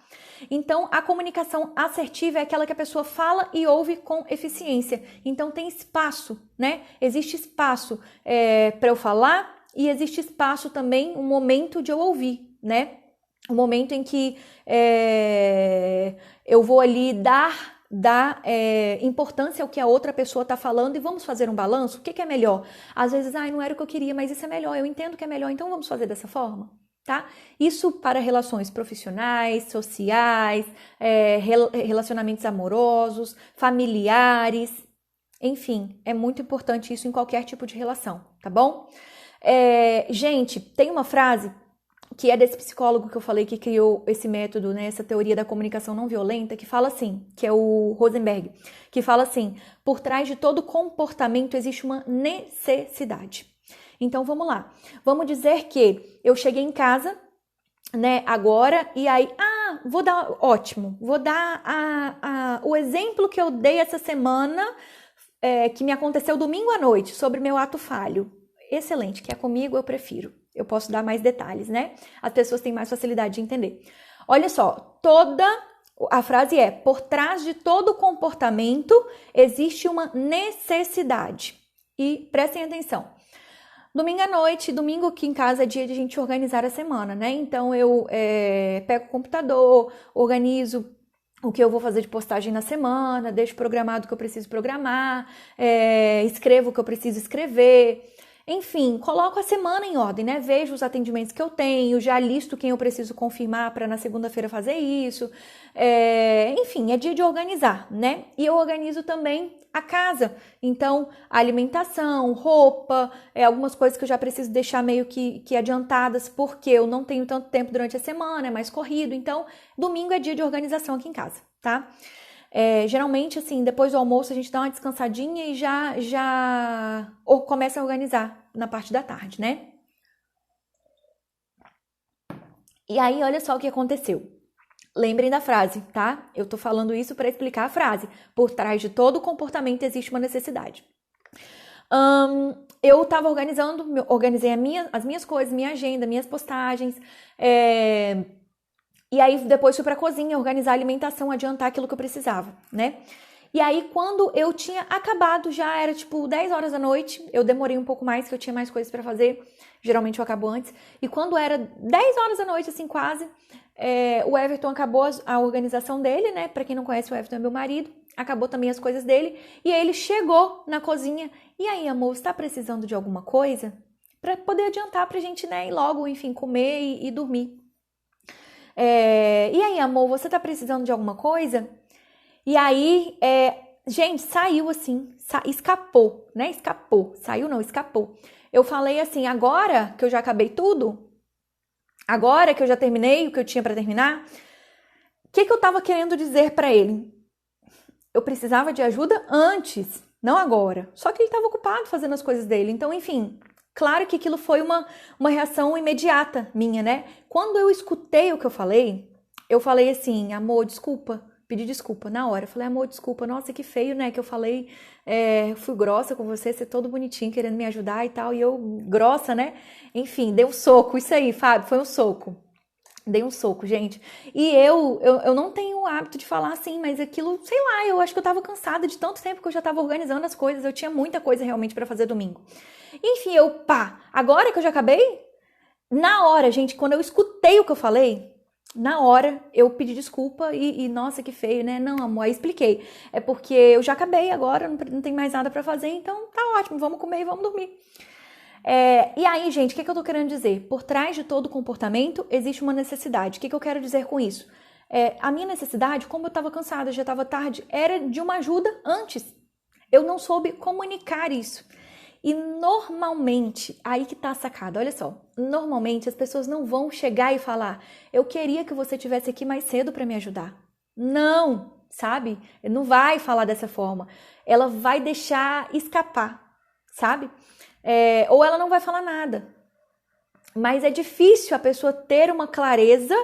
Então, a comunicação assertiva é aquela que a pessoa fala e ouve com eficiência. Então, tem espaço, né? Existe espaço para eu falar e existe espaço também, um momento de eu ouvir, né? Um momento em que eu vou ali dar importância ao que a outra pessoa está falando e vamos fazer um balanço? O que é melhor? Às vezes, não era o que eu queria, mas isso é melhor, eu entendo que é melhor, então vamos fazer dessa forma, tá? Isso para relações profissionais, sociais, relacionamentos amorosos, familiares, enfim, é muito importante isso em qualquer tipo de relação, tá bom? Gente, tem uma frase que é desse psicólogo que eu falei que criou esse método, né, essa teoria da comunicação não violenta, que fala assim, que é o Rosenberg, que fala assim, por trás de todo comportamento existe uma necessidade. Então, vamos lá. Vamos dizer que eu cheguei em casa, né, agora, e aí, vou dar o exemplo que eu dei essa semana, que me aconteceu domingo à noite, sobre meu ato falho. Excelente, que é comigo, eu prefiro. Eu posso dar mais detalhes, né? As pessoas têm mais facilidade de entender. Olha só, a frase é, por trás de todo comportamento existe uma necessidade. E prestem atenção. Domingo à noite, domingo aqui em casa é dia de a gente organizar a semana, né? Então eu pego o computador, organizo o que eu vou fazer de postagem na semana, deixo programado o que eu preciso programar, escrevo o que eu preciso escrever. Enfim, coloco a semana em ordem, né? Vejo os atendimentos que eu tenho, já listo quem eu preciso confirmar para na segunda-feira fazer isso. Enfim, é dia de organizar, né? E eu organizo também a casa. Então, a alimentação, roupa, algumas coisas que eu já preciso deixar meio que adiantadas, porque eu não tenho tanto tempo durante a semana, é mais corrido. Então, domingo é dia de organização aqui em casa, tá? Geralmente, assim, depois do almoço a gente dá uma descansadinha e já começa a organizar na parte da tarde, né? E aí, olha só o que aconteceu. Lembrem da frase, tá? Eu tô falando isso para explicar a frase. Por trás de todo comportamento existe uma necessidade. Eu tava organizei as minhas coisas, minha agenda, minhas postagens, e aí depois fui pra cozinha organizar a alimentação, adiantar aquilo que eu precisava, né? E aí quando eu tinha acabado, já era tipo 10 horas da noite, eu demorei um pouco mais, que eu tinha mais coisas pra fazer, geralmente eu acabo antes. E quando era 10 horas da noite, assim quase, o Everton acabou a organização dele, né? Pra quem não conhece, o Everton é meu marido, acabou também as coisas dele. E aí ele chegou na cozinha, e aí amor, você tá precisando de alguma coisa? Pra poder adiantar pra gente, né, ir logo, enfim, comer e dormir. E aí, amor, você tá precisando de alguma coisa? E aí, gente, saiu assim, escapou, né? Escapou. Saiu não, escapou. Eu falei assim, agora que eu já acabei tudo, agora que eu já terminei o que eu tinha pra terminar, o que eu tava querendo dizer pra ele? Eu precisava de ajuda antes, não agora. Só que ele tava ocupado fazendo as coisas dele. Então, enfim, claro que aquilo foi uma reação imediata minha, né? Quando eu escutei o que eu falei assim, amor, desculpa, pedi desculpa na hora. Eu falei, amor, desculpa, nossa, que feio, né? Que eu falei, fui grossa com você, você todo bonitinho, querendo me ajudar e tal, e eu, grossa, né? Enfim, dei um soco, isso aí, Fábio, foi um soco. Dei um soco, gente. E eu não tenho o hábito de falar assim, mas aquilo, sei lá, eu acho que eu tava cansada de tanto tempo que eu já tava organizando as coisas, eu tinha muita coisa realmente pra fazer domingo. Enfim, agora que eu já acabei, na hora, gente, quando eu escutei o que eu falei, na hora eu pedi desculpa e nossa, que feio, né? Não, amor, aí expliquei. É porque eu já acabei agora, não tem mais nada pra fazer, então tá ótimo, vamos comer e vamos dormir. E aí, gente, o que eu tô querendo dizer? Por trás de todo comportamento existe uma necessidade. O que eu quero dizer com isso? A minha necessidade, como eu tava cansada, já tava tarde, era de uma ajuda antes. Eu não soube comunicar isso. E normalmente, aí que tá a sacada, olha só. Normalmente as pessoas não vão chegar e falar: eu queria que você estivesse aqui mais cedo para me ajudar. Não, sabe? Não vai falar dessa forma. Ela vai deixar escapar, sabe? Ou ela não vai falar nada. Mas é difícil a pessoa ter uma clareza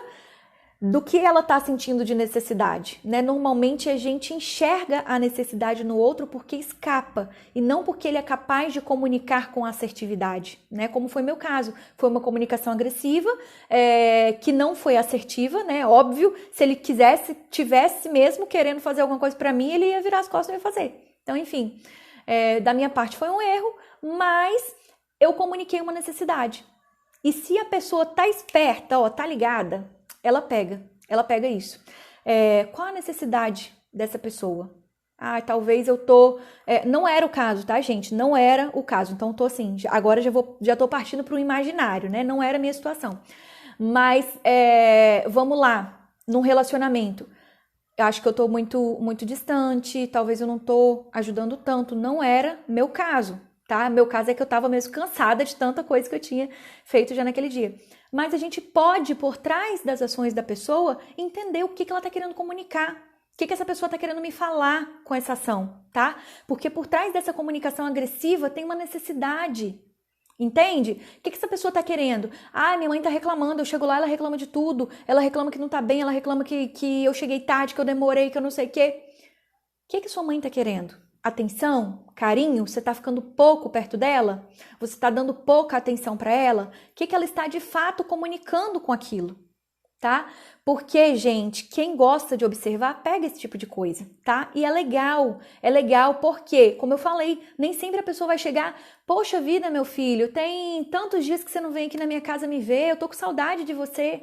do que ela está sentindo de necessidade, né? Normalmente a gente enxerga a necessidade no outro porque escapa e não porque ele é capaz de comunicar com assertividade, né? Como foi meu caso, foi uma comunicação agressiva que não foi assertiva, né? Óbvio, se ele tivesse mesmo querendo fazer alguma coisa para mim, ele ia virar as costas e ia fazer. Então, enfim, da minha parte foi um erro, mas eu comuniquei uma necessidade. E se a pessoa tá esperta, tá ligada, ela pega isso. Qual a necessidade dessa pessoa? Talvez eu tô... não era o caso, tá, gente? Não era o caso. Então, tô assim, agora já tô partindo pro imaginário, né? Não era a minha situação. Mas, vamos lá, num relacionamento. Eu acho que eu tô muito, muito distante, talvez eu não tô ajudando tanto. Não era meu caso, tá? Meu caso é que eu tava mesmo cansada de tanta coisa que eu tinha feito já naquele dia. Mas a gente pode, por trás das ações da pessoa, entender o que ela tá querendo comunicar. O que essa pessoa tá querendo me falar com essa ação, tá? Porque por trás dessa comunicação agressiva tem uma necessidade. Entende? O que essa pessoa tá querendo? Minha mãe tá reclamando, eu chego lá, ela reclama de tudo, ela reclama que não tá bem, ela reclama que eu cheguei tarde, que eu demorei, que eu não sei o quê. O que sua mãe tá querendo? Atenção? Carinho? Você tá ficando pouco perto dela? Você tá dando pouca atenção para ela? O que ela está de fato comunicando com aquilo? Tá? Porque, gente, quem gosta de observar, pega esse tipo de coisa, tá? E é legal porque, como eu falei, nem sempre a pessoa vai chegar, poxa vida, meu filho, tem tantos dias que você não vem aqui na minha casa me ver, eu tô com saudade de você.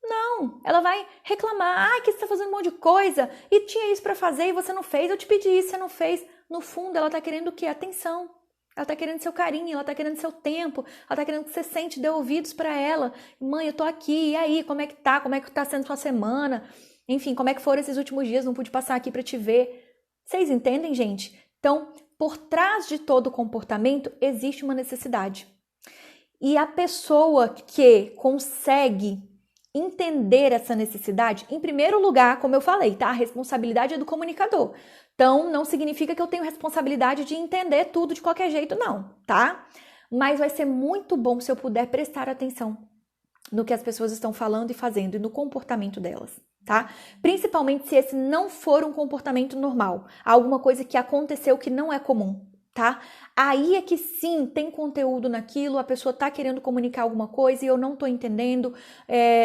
Não, ela vai reclamar, que você tá fazendo um monte de coisa, e tinha isso pra fazer e você não fez, eu te pedi isso, você não fez. No fundo, ela tá querendo o quê? Atenção. Ela tá querendo seu carinho, ela tá querendo seu tempo, ela tá querendo que você sente, dê ouvidos pra ela. Mãe, eu tô aqui, e aí, como é que tá? Como é que tá sendo sua semana? Enfim, como é que foram esses últimos dias? Não pude passar aqui pra te ver. Vocês entendem, gente? Então, por trás de todo comportamento existe uma necessidade. E a pessoa que consegue entender essa necessidade, em primeiro lugar, como eu falei, tá? A responsabilidade é do comunicador. Então, não significa que eu tenho responsabilidade de entender tudo de qualquer jeito, não, tá? Mas vai ser muito bom se eu puder prestar atenção no que as pessoas estão falando e fazendo e no comportamento delas, tá? Principalmente se esse não for um comportamento normal, alguma coisa que aconteceu que não é comum, tá? Aí é que sim, tem conteúdo naquilo, a pessoa tá querendo comunicar alguma coisa e eu não tô entendendo,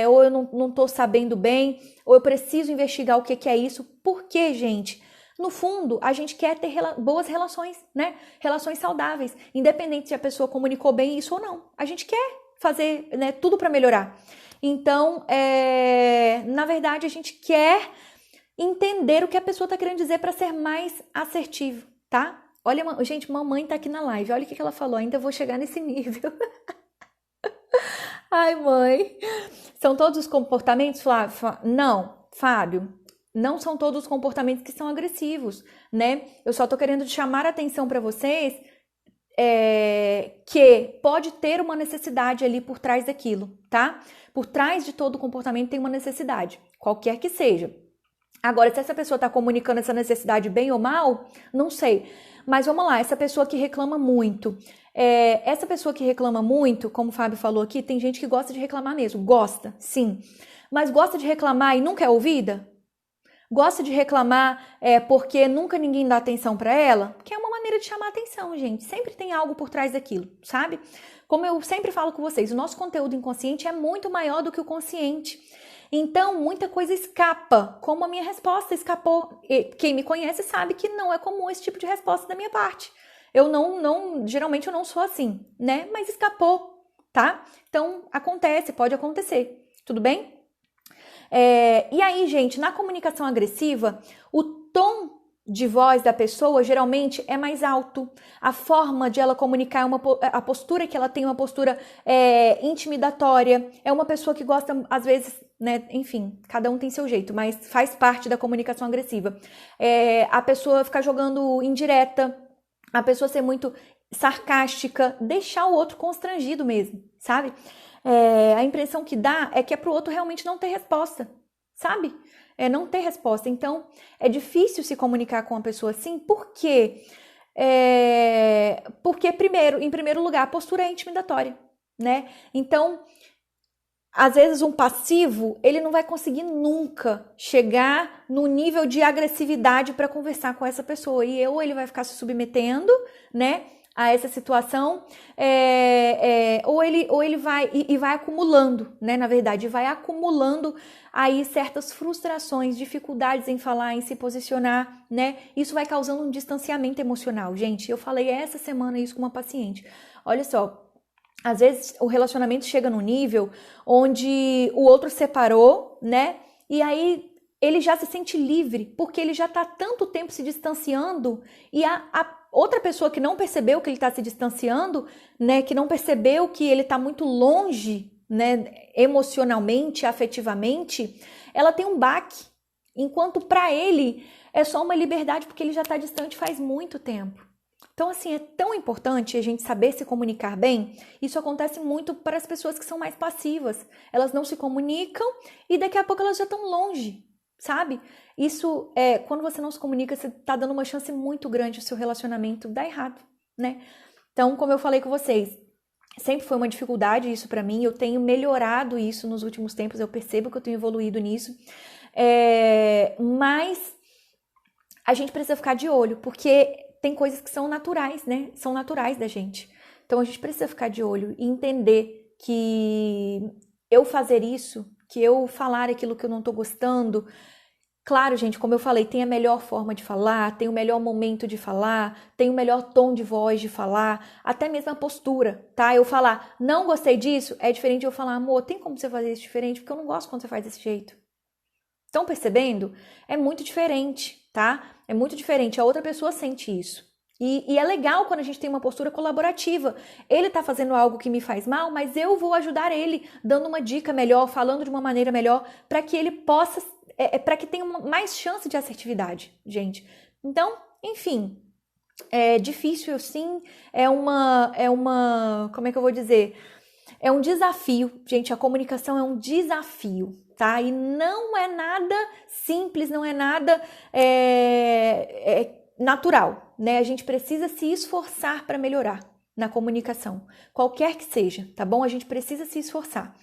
ou eu não tô sabendo bem, ou eu preciso investigar o que é isso. Por quê, gente? No fundo, a gente quer ter boas relações, né? Relações saudáveis, independente se a pessoa comunicou bem isso ou não. A gente quer fazer, né, tudo para melhorar. Então, na verdade, a gente quer entender o que a pessoa está querendo dizer para ser mais assertivo, tá? Olha, gente, mamãe tá aqui na live, olha o que ela falou, ainda vou chegar nesse nível. Ai, mãe. São todos os comportamentos, Flávio? Não, Fábio, não são todos os comportamentos que são agressivos, né? Eu só tô querendo chamar a atenção para vocês que pode ter uma necessidade ali por trás daquilo, tá? Por trás de todo comportamento tem uma necessidade, qualquer que seja. Agora, se essa pessoa está comunicando essa necessidade bem ou mal, não sei. Mas vamos lá, essa pessoa que reclama muito. Essa pessoa que reclama muito, como o Fábio falou aqui, tem gente que gosta de reclamar mesmo. Gosta, sim. Mas gosta de reclamar e nunca é ouvida? Gosta de reclamar porque nunca ninguém dá atenção para ela? Que é uma maneira de chamar atenção, gente. Sempre tem algo por trás daquilo, sabe? Como eu sempre falo com vocês, o nosso conteúdo inconsciente é muito maior do que o consciente. Então, muita coisa escapa, como a minha resposta escapou. E quem me conhece sabe que não é comum esse tipo de resposta da minha parte. Geralmente eu não sou assim, né? Mas escapou, tá? Então, acontece, pode acontecer, tudo bem? E aí, gente, na comunicação agressiva, o tom de voz da pessoa geralmente é mais alto. A forma de ela comunicar, a postura que ela tem, uma postura intimidatória. É uma pessoa que gosta, às vezes, né? Enfim, cada um tem seu jeito, mas faz parte da comunicação agressiva. A pessoa ficar jogando indireta, a pessoa ser muito sarcástica, deixar o outro constrangido mesmo, sabe? A impressão que dá é que é pro outro realmente não ter resposta, sabe? Não ter resposta. Então, é difícil se comunicar com uma pessoa assim, por quê? Porque, em primeiro lugar, a postura é intimidatória, né? Então, às vezes um passivo, ele não vai conseguir nunca chegar no nível de agressividade para conversar com essa pessoa. Ou ele vai ficar se submetendo, né, a essa situação, ou ele vai acumulando, né, na verdade, vai acumulando aí certas frustrações, dificuldades em falar, em se posicionar, né, isso vai causando um distanciamento emocional. Gente, eu falei essa semana isso com uma paciente, olha só, às vezes o relacionamento chega num nível onde o outro separou, né, e aí ele já se sente livre, porque ele já está tanto tempo se distanciando e a outra pessoa que não percebeu que ele está se distanciando, né, que não percebeu que ele está muito longe, né, emocionalmente, afetivamente, ela tem um baque, enquanto para ele é só uma liberdade porque ele já está distante faz muito tempo. Então, assim, é tão importante a gente saber se comunicar bem. Isso acontece muito para as pessoas que são mais passivas. Elas não se comunicam e daqui a pouco elas já estão longe, sabe? Isso quando você não se comunica, você tá dando uma chance muito grande o seu relacionamento dar errado, né? Então, como eu falei com vocês, sempre foi uma dificuldade isso pra mim, eu tenho melhorado isso nos últimos tempos, eu percebo que eu tenho evoluído nisso, mas a gente precisa ficar de olho, porque tem coisas que são naturais, né? São naturais da gente. Então, a gente precisa ficar de olho e entender que eu fazer isso, que eu falar aquilo que eu não tô gostando. Claro, gente, como eu falei, tem a melhor forma de falar, tem o melhor momento de falar, tem o melhor tom de voz de falar, até mesmo a postura, tá? Eu falar, não gostei disso, é diferente de eu falar, amor, tem como você fazer isso diferente? Porque eu não gosto quando você faz desse jeito. Estão percebendo? É muito diferente, tá? É muito diferente, a outra pessoa sente isso. E é legal quando a gente tem uma postura colaborativa. Ele tá fazendo algo que me faz mal, mas eu vou ajudar ele, dando uma dica melhor, falando de uma maneira melhor, para que ele possa, para que tenha mais chance de assertividade, gente. Então, enfim, é difícil sim, como é que eu vou dizer? É um desafio, gente, a comunicação é um desafio, tá? E não é nada simples, não é nada natural, né? A gente precisa se esforçar para melhorar na comunicação, qualquer que seja, tá bom? A gente precisa se esforçar.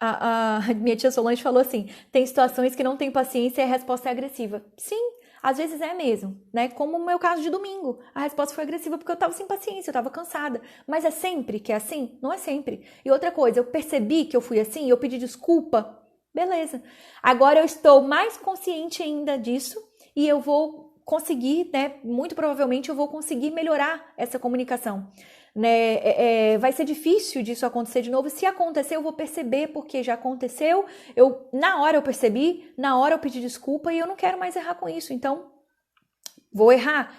A minha tia Solange falou assim, tem situações que não tem paciência e a resposta é agressiva. Sim, às vezes é mesmo, né? Como o meu caso de domingo. A resposta foi agressiva porque eu tava sem paciência, eu tava cansada. Mas é sempre que é assim? Não é sempre. E outra coisa, eu percebi que eu fui assim, eu pedi desculpa. Beleza. Agora eu estou mais consciente ainda disso e eu vou conseguir, né? Muito provavelmente eu vou conseguir melhorar essa comunicação. Né? Vai ser difícil disso acontecer de novo. Se acontecer, eu vou perceber porque já aconteceu. Na hora eu percebi, na hora eu pedi desculpa e eu não quero mais errar com isso. Então, vou errar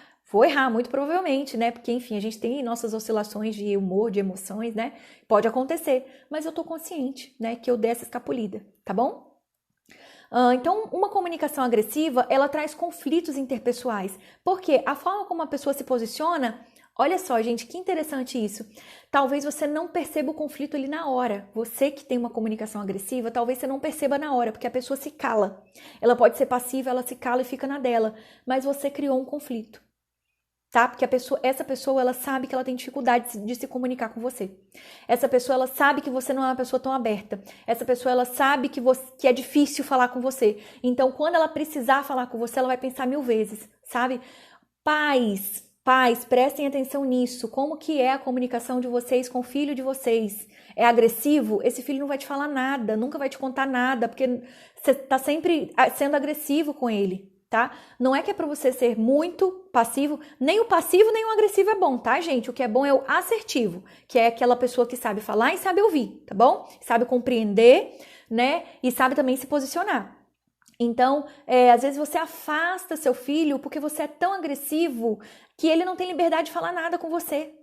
muito provavelmente, né? Porque, enfim, a gente tem nossas oscilações de humor, de emoções, né? Pode acontecer, mas eu tô consciente, né? Que eu dei essa escapulida, tá bom? Então, uma comunicação agressiva, ela traz conflitos interpessoais. Porque a forma como a pessoa se posiciona, olha só, gente, que interessante isso. Talvez você não perceba o conflito ali na hora. Você que tem uma comunicação agressiva, talvez você não perceba na hora, porque a pessoa se cala. Ela pode ser passiva, ela se cala e fica na dela, mas você criou um conflito. Tá? Porque essa pessoa, ela sabe que ela tem dificuldade de se comunicar com você. Essa pessoa, ela sabe que você não é uma pessoa tão aberta. Essa pessoa, ela sabe que é difícil falar com você. Então, quando ela precisar falar com você, ela vai pensar 1000 vezes, sabe? Pais, prestem atenção nisso. Como que é a comunicação de vocês com o filho de vocês? É agressivo? Esse filho não vai te falar nada, nunca vai te contar nada, porque você tá sempre sendo agressivo com ele. Tá? Não é que é para você ser muito passivo, nem o passivo nem o agressivo é bom, tá, gente? O que é bom é o assertivo, que é aquela pessoa que sabe falar e sabe ouvir, tá bom? Sabe compreender, né? E sabe também se posicionar. Então, às vezes você afasta seu filho porque você é tão agressivo que ele não tem liberdade de falar nada com você,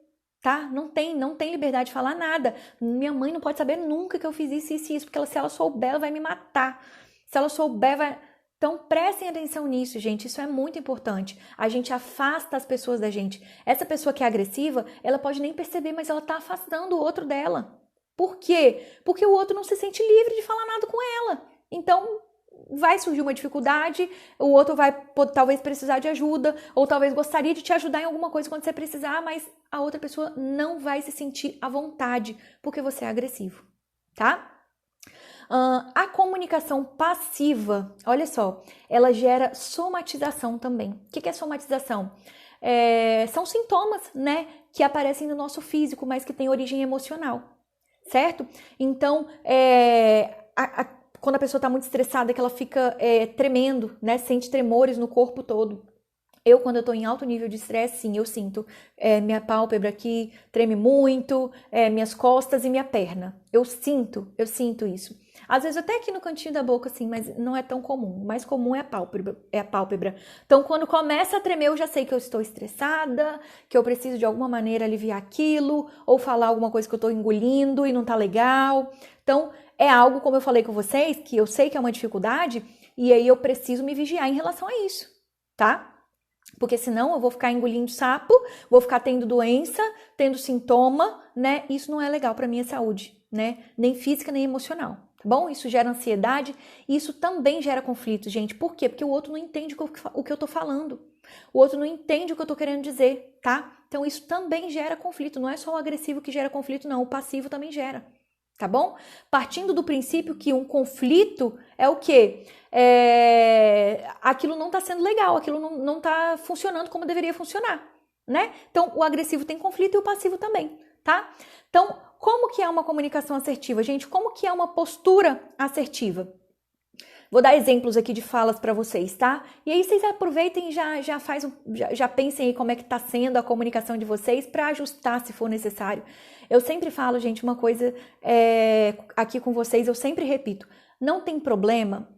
tá? Não tem liberdade de falar nada. Minha mãe não pode saber nunca que eu fiz isso e isso, porque se ela souber, ela vai me matar. Se ela souber, vai... Então, prestem atenção nisso, gente. Isso é muito importante. A gente afasta as pessoas da gente. Essa pessoa que é agressiva, ela pode nem perceber, mas ela tá afastando o outro dela. Por quê? Porque o outro não se sente livre de falar nada com ela. Então, vai surgir uma dificuldade, o outro vai talvez precisar de ajuda, ou talvez gostaria de te ajudar em alguma coisa quando você precisar, mas a outra pessoa não vai se sentir à vontade, porque você é agressivo, tá? A comunicação passiva, olha só, ela gera somatização também. O que é somatização? São sintomas, né, que aparecem no nosso físico, mas que têm origem emocional, certo? Então, quando a pessoa está muito estressada, que ela fica tremendo, né, sente tremores no corpo todo. Quando eu tô em alto nível de estresse, sim, eu sinto minha pálpebra aqui treme muito, minhas costas e minha perna. Eu sinto isso. Às vezes até aqui no cantinho da boca, assim, mas não é tão comum. O mais comum é a pálpebra. Então, quando começa a tremer, eu já sei que eu estou estressada, que eu preciso de alguma maneira aliviar aquilo, ou falar alguma coisa que eu tô engolindo e não tá legal. Então, é algo, como eu falei com vocês, que eu sei que é uma dificuldade, e aí eu preciso me vigiar em relação a isso, tá? Porque senão eu vou ficar engolindo sapo, vou ficar tendo doença, tendo sintoma, né? Isso não é legal para minha saúde, né? Nem física, nem emocional, tá bom? Isso gera ansiedade e isso também gera conflito, gente. Por quê? Porque o outro não entende o que eu tô falando. O outro não entende o que eu tô querendo dizer, tá? Então isso também gera conflito. Não é só o agressivo que gera conflito, não. O passivo também gera. Tá bom? Partindo do princípio que um conflito é o quê? Aquilo não tá sendo legal, aquilo não tá funcionando como deveria funcionar, né? Então, o agressivo tem conflito e o passivo também, tá? Então, como que é uma comunicação assertiva? Gente, como que é uma postura assertiva? Vou dar exemplos aqui de falas para vocês, tá? E aí vocês aproveitem e já pensem aí como é que tá sendo a comunicação de vocês para ajustar se for necessário. Eu sempre falo, gente, uma coisa aqui com vocês, eu sempre repito, não tem problema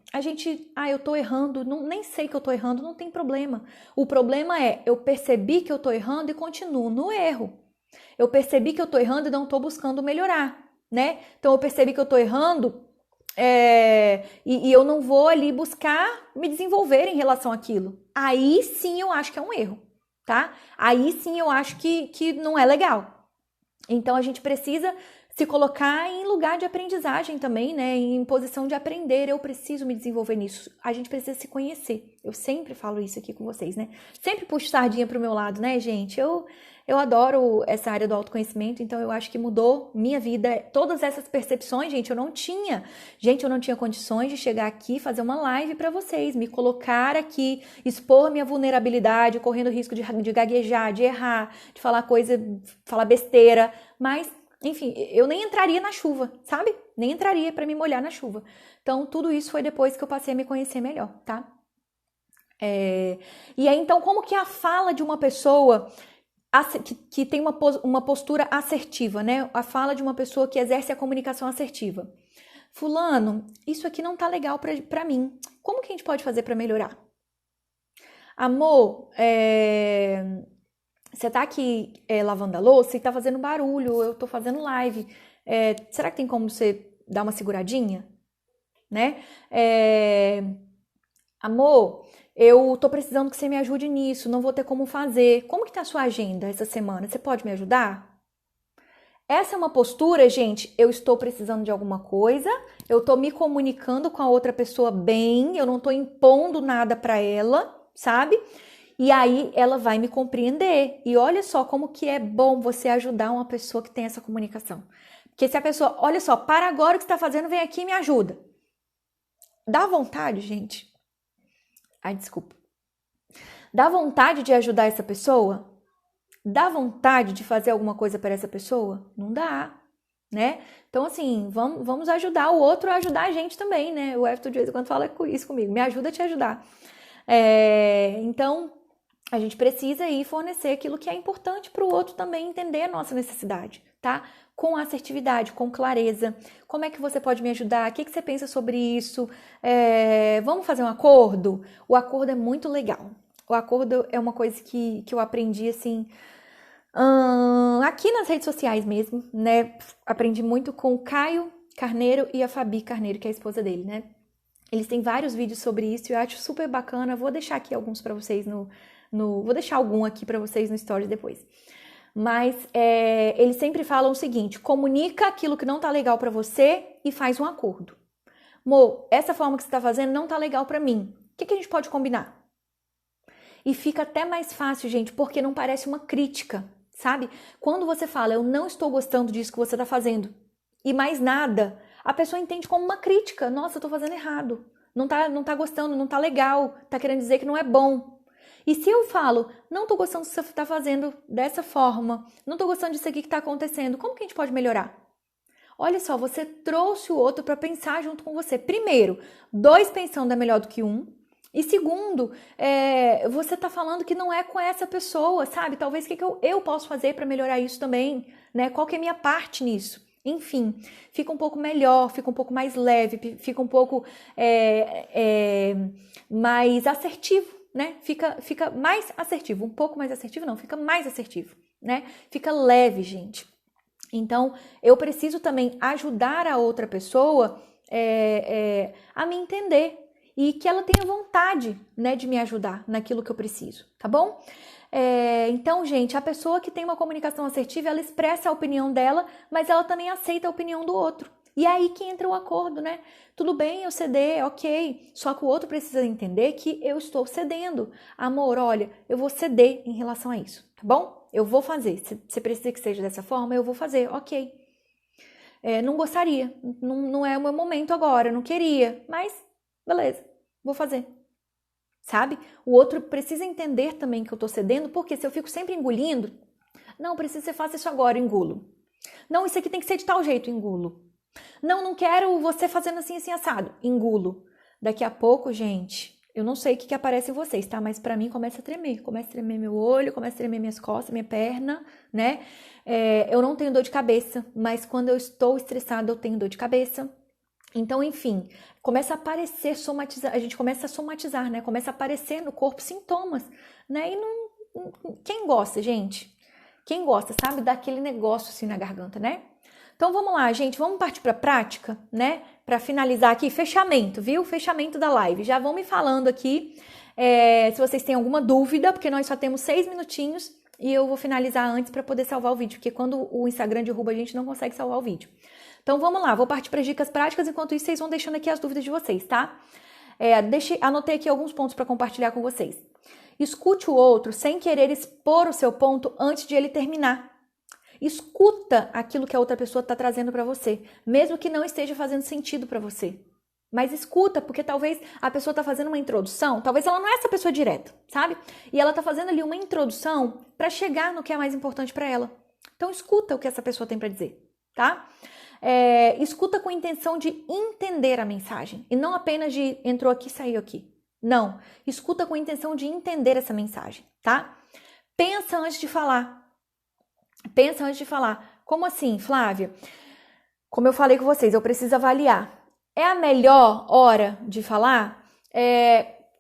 eu tô errando, nem sei que eu tô errando, não tem problema. O problema é, eu percebi que eu tô errando e continuo no erro. Eu percebi que eu tô errando e não tô buscando melhorar, né? Então eu percebi que eu tô errando e eu não vou ali buscar me desenvolver em relação àquilo. Aí sim eu acho que é um erro, tá? Aí sim eu acho que não é legal. Então a gente precisa se colocar em lugar de aprendizagem também, né? Em posição de aprender. Eu preciso me desenvolver nisso. A gente precisa se conhecer. Eu sempre falo isso aqui com vocês, né? Sempre puxo sardinha pro meu lado, né, gente? Eu adoro essa área do autoconhecimento, então eu acho que mudou minha vida. Todas essas percepções, gente, eu não tinha condições de chegar aqui e fazer uma live para vocês, me colocar aqui, expor minha vulnerabilidade, correndo risco de gaguejar, de errar, de falar falar besteira, mas enfim, eu nem entraria na chuva, sabe? Nem entraria para me molhar na chuva. Então, tudo isso foi depois que eu passei a me conhecer melhor, tá? E aí, então, como que a fala de uma pessoa que tem uma postura assertiva, né? A fala de uma pessoa que exerce a comunicação assertiva. Fulano, isso aqui não tá legal pra mim. Como que a gente pode fazer pra melhorar? Amor, você tá aqui lavando a louça e tá fazendo barulho, eu tô fazendo live. Será que tem como você dar uma seguradinha? Né? Amor, eu tô precisando que você me ajude nisso, não vou ter como fazer. Como que tá a sua agenda essa semana? Você pode me ajudar? Essa é uma postura, gente, eu estou precisando de alguma coisa, eu tô me comunicando com a outra pessoa bem, eu não tô impondo nada pra ela, sabe? E aí ela vai me compreender. E olha só como que é bom você ajudar uma pessoa que tem essa comunicação. Porque se a pessoa, olha só, para agora o que você está fazendo, vem aqui e me ajuda. Dá vontade, gente. Ai, desculpa. Dá vontade de ajudar essa pessoa? Dá vontade de fazer alguma coisa para essa pessoa? Não dá, né? Então, assim, vamos ajudar o outro a ajudar a gente também, né? O Everton de vez em quando fala isso comigo. Me ajuda a te ajudar. Então, a gente precisa aí fornecer aquilo que é importante para o outro também entender a nossa necessidade, tá? Com assertividade, com clareza. Como é que você pode me ajudar? O que você pensa sobre isso? Vamos fazer um acordo? O acordo é muito legal. O acordo é uma coisa que eu aprendi, assim, aqui nas redes sociais mesmo, né? Aprendi muito com o Caio Carneiro e a Fabi Carneiro, que é a esposa dele, né? Eles têm vários vídeos sobre isso e eu acho super bacana. Vou deixar aqui alguns para vocês vou deixar algum aqui para vocês no Stories depois. Mas eles sempre falam o seguinte: comunica aquilo que não tá legal para você e faz um acordo. Mo, essa forma que você tá fazendo não tá legal para mim. O que a gente pode combinar? E fica até mais fácil, gente, porque não parece uma crítica, sabe? Quando você fala, eu não estou gostando disso que você tá fazendo, e mais nada, a pessoa entende como uma crítica. Nossa, eu tô fazendo errado. Não tá gostando, não tá legal. Tá querendo dizer que não é bom. E se eu falo, não tô gostando do que você tá fazendo dessa forma, não tô gostando disso aqui que tá acontecendo, como que a gente pode melhorar? Olha só, você trouxe o outro para pensar junto com você. Primeiro, 2 pensando é melhor do que 1. E segundo, você tá falando que não é com essa pessoa, sabe? Talvez o que eu posso fazer para melhorar isso também, né? Qual que é a minha parte nisso? Enfim, fica um pouco melhor, fica um pouco mais leve, fica um pouco mais assertivo, né? Fica mais assertivo, um pouco mais assertivo não, fica mais assertivo, né? Fica leve, gente. Então, eu preciso também ajudar a outra pessoa a me entender e que ela tenha vontade, né, de me ajudar naquilo que eu preciso, tá bom? Então, gente, a pessoa que tem uma comunicação assertiva, ela expressa a opinião dela, mas ela também aceita a opinião do outro. E é aí que entra o acordo, né? Tudo bem eu ceder, ok. Só que o outro precisa entender que eu estou cedendo. Amor, olha, eu vou ceder em relação a isso, tá bom? Eu vou fazer. Se você precisa que seja dessa forma, eu vou fazer, ok. Não gostaria, não é o meu momento agora, não queria, mas beleza, vou fazer. Sabe? O outro precisa entender também que eu tô cedendo, porque se eu fico sempre engolindo, não, precisa que você faça isso agora, engulo. Não, isso aqui tem que ser de tal jeito, engulo. Não quero você fazendo assim, assim, assado, engulo. Daqui a pouco, gente, eu não sei o que aparece em vocês, tá? Mas pra mim começa a tremer meu olho, começa a tremer minhas costas, minha perna, né? Eu não tenho dor de cabeça, mas quando eu estou estressada eu tenho dor de cabeça. Então, enfim, começa a aparecer, a gente começa a somatizar, né? Começa a aparecer no corpo sintomas, né? E quem gosta, gente? Quem gosta, sabe? Daquele negócio assim na garganta, né? Então vamos lá, gente, vamos partir para a prática, né? Para finalizar aqui, fechamento, viu? Fechamento da live. Já vão me falando aqui se vocês têm alguma dúvida, porque nós só temos 6 minutinhos e eu vou finalizar antes para poder salvar o vídeo, porque quando o Instagram derruba a gente não consegue salvar o vídeo. Então vamos lá, vou partir para as dicas práticas, enquanto isso vocês vão deixando aqui as dúvidas de vocês, tá? Anotei aqui alguns pontos para compartilhar com vocês. Escute o outro sem querer expor o seu ponto antes de ele terminar. Escuta aquilo que a outra pessoa está trazendo para você, mesmo que não esteja fazendo sentido para você. Mas escuta, porque talvez a pessoa está fazendo uma introdução, talvez ela não é essa pessoa direta, sabe? E ela está fazendo ali uma introdução para chegar no que é mais importante para ela. Então escuta o que essa pessoa tem para dizer, tá? Escuta com a intenção de entender a mensagem e não apenas de entrou aqui, saiu aqui. Não, escuta com a intenção de entender essa mensagem, tá? Pensa antes de falar. Pensa antes de falar. Como assim, Flávia? Como eu falei com vocês, eu preciso avaliar. É a melhor hora de falar?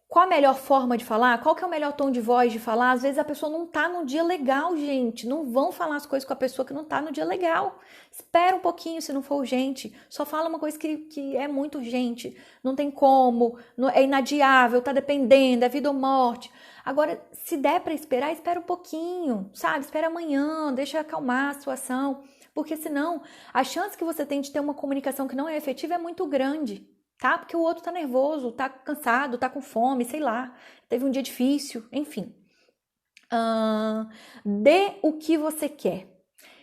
Qual a melhor forma de falar? Qual que é o melhor tom de voz de falar? Às vezes a pessoa não tá no dia legal, gente. Não vão falar as coisas com a pessoa que não tá no dia legal. Espera um pouquinho se não for urgente. Só fala uma coisa que é muito urgente. Não tem como, é inadiável, tá dependendo, é vida ou morte. Agora, se der para esperar, espera um pouquinho, sabe? Espera amanhã, deixa acalmar a situação. Porque senão, a chance que você tem de ter uma comunicação que não é efetiva é muito grande. Tá? Porque o outro tá nervoso, tá cansado, tá com fome, sei lá, teve um dia difícil, enfim. Dê o que você quer.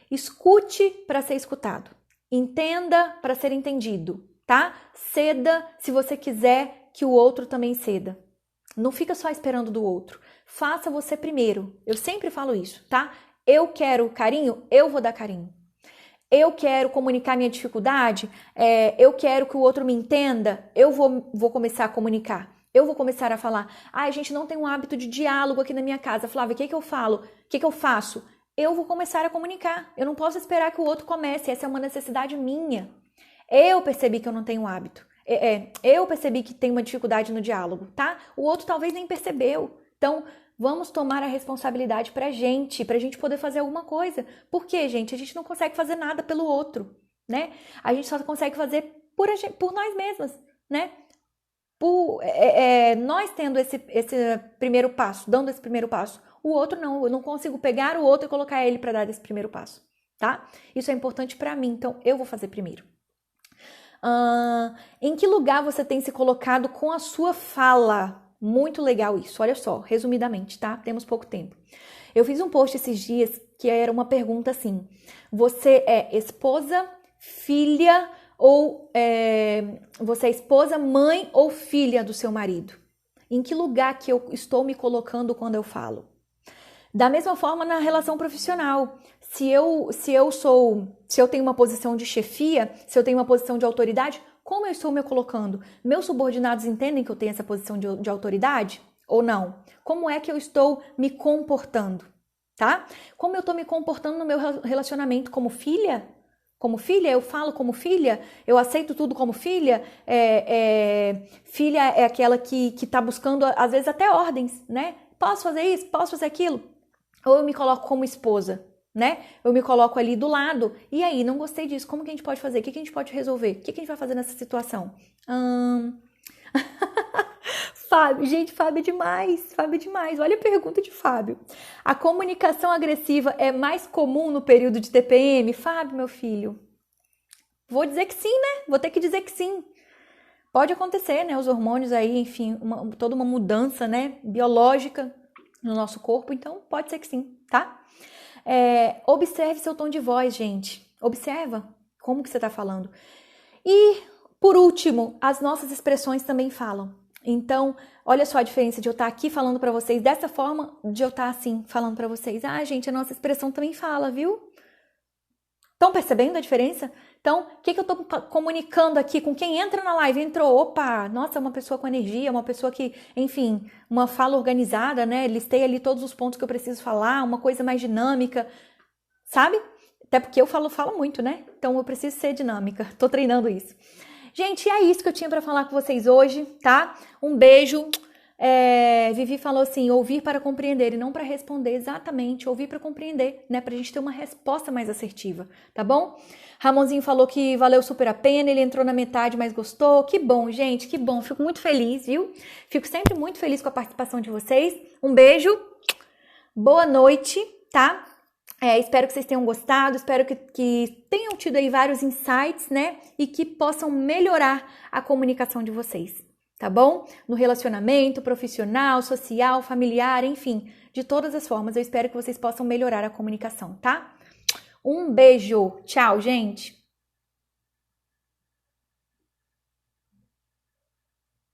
Escute para ser escutado. Entenda para ser entendido, tá? Ceda se você quiser que o outro também ceda. Não fica só esperando do outro. Faça você primeiro. Eu sempre falo isso, tá? Eu quero carinho, eu vou dar carinho. Eu quero comunicar minha dificuldade, eu quero que o outro me entenda, eu vou começar a comunicar. Eu vou começar a falar, a gente não tem um hábito de diálogo aqui na minha casa. Flávia, o que eu falo? O que eu faço? Eu vou começar a comunicar. Eu não posso esperar que o outro comece, essa é uma necessidade minha. Eu percebi que eu não tenho um hábito. Eu percebi que tem uma dificuldade no diálogo, tá? O outro talvez nem percebeu. Então, vamos tomar a responsabilidade pra gente poder fazer alguma coisa. Por quê, gente? A gente não consegue fazer nada pelo outro, né? A gente só consegue fazer por nós mesmas, né? Nós tendo esse primeiro passo, dando esse primeiro passo. O outro não, eu não consigo pegar o outro e colocar ele para dar esse primeiro passo, tá? Isso é importante pra mim, então eu vou fazer primeiro. Em que lugar você tem se colocado com a sua fala? Muito legal isso, olha só, resumidamente, tá? Temos pouco tempo. Eu fiz um post esses dias que era uma pergunta assim: você é esposa, filha ou você é esposa, mãe ou filha do seu marido? Em que lugar que eu estou me colocando quando eu falo? Da mesma forma na relação profissional. Se eu tenho uma posição de chefia, se eu tenho uma posição de autoridade, como eu estou me colocando? Meus subordinados entendem que eu tenho essa posição de autoridade ou não? Como é que eu estou me comportando, tá? Como eu estou me comportando no meu relacionamento como filha? Como filha, eu falo como filha? Eu aceito tudo como filha? Filha é aquela que está buscando, às vezes, até ordens, né? Posso fazer isso? Posso fazer aquilo? Ou eu me coloco como esposa, né? Eu me coloco ali do lado. E aí, não gostei disso. Como que a gente pode fazer? O que a gente pode resolver? O que a gente vai fazer nessa situação? Fábio, gente, Fábio é demais. Fábio é demais. Olha a pergunta de Fábio. A comunicação agressiva é mais comum no período de TPM? Fábio, meu filho, vou dizer que sim, né? Vou ter que dizer que sim. Pode acontecer, né? Os hormônios aí, enfim, toda uma mudança, né? Biológica no nosso corpo, então pode ser que sim, tá? Observe seu tom de voz, gente. Observa como que você tá falando. E, por último, as nossas expressões também falam. Então, olha só a diferença de eu estar aqui falando pra vocês dessa forma, de eu estar assim, falando pra vocês. Gente, a nossa expressão também fala, viu? Estão percebendo a diferença? Então, o que eu estou comunicando aqui com quem entra na live? Entrou, opa, nossa, é uma pessoa com energia, uma pessoa que, enfim, uma fala organizada, né? Listei ali todos os pontos que eu preciso falar, uma coisa mais dinâmica, sabe? Até porque eu falo muito, né? Então, eu preciso ser dinâmica, tô treinando isso. Gente, é isso que eu tinha para falar com vocês hoje, tá? Um beijo. Vivi falou assim, ouvir para compreender e não para responder, exatamente, ouvir para compreender, né, pra gente ter uma resposta mais assertiva, tá bom? Ramonzinho falou que valeu super a pena, ele entrou na metade, mas gostou, que bom, gente, que bom, fico muito feliz, viu? Fico sempre muito feliz com a participação de vocês, um beijo, boa noite, tá? Espero que vocês tenham gostado, espero que tenham tido aí vários insights, né, e que possam melhorar a comunicação de vocês. Tá bom? No relacionamento, profissional, social, familiar, enfim, de todas as formas, eu espero que vocês possam melhorar a comunicação, tá? Um beijo, tchau, gente!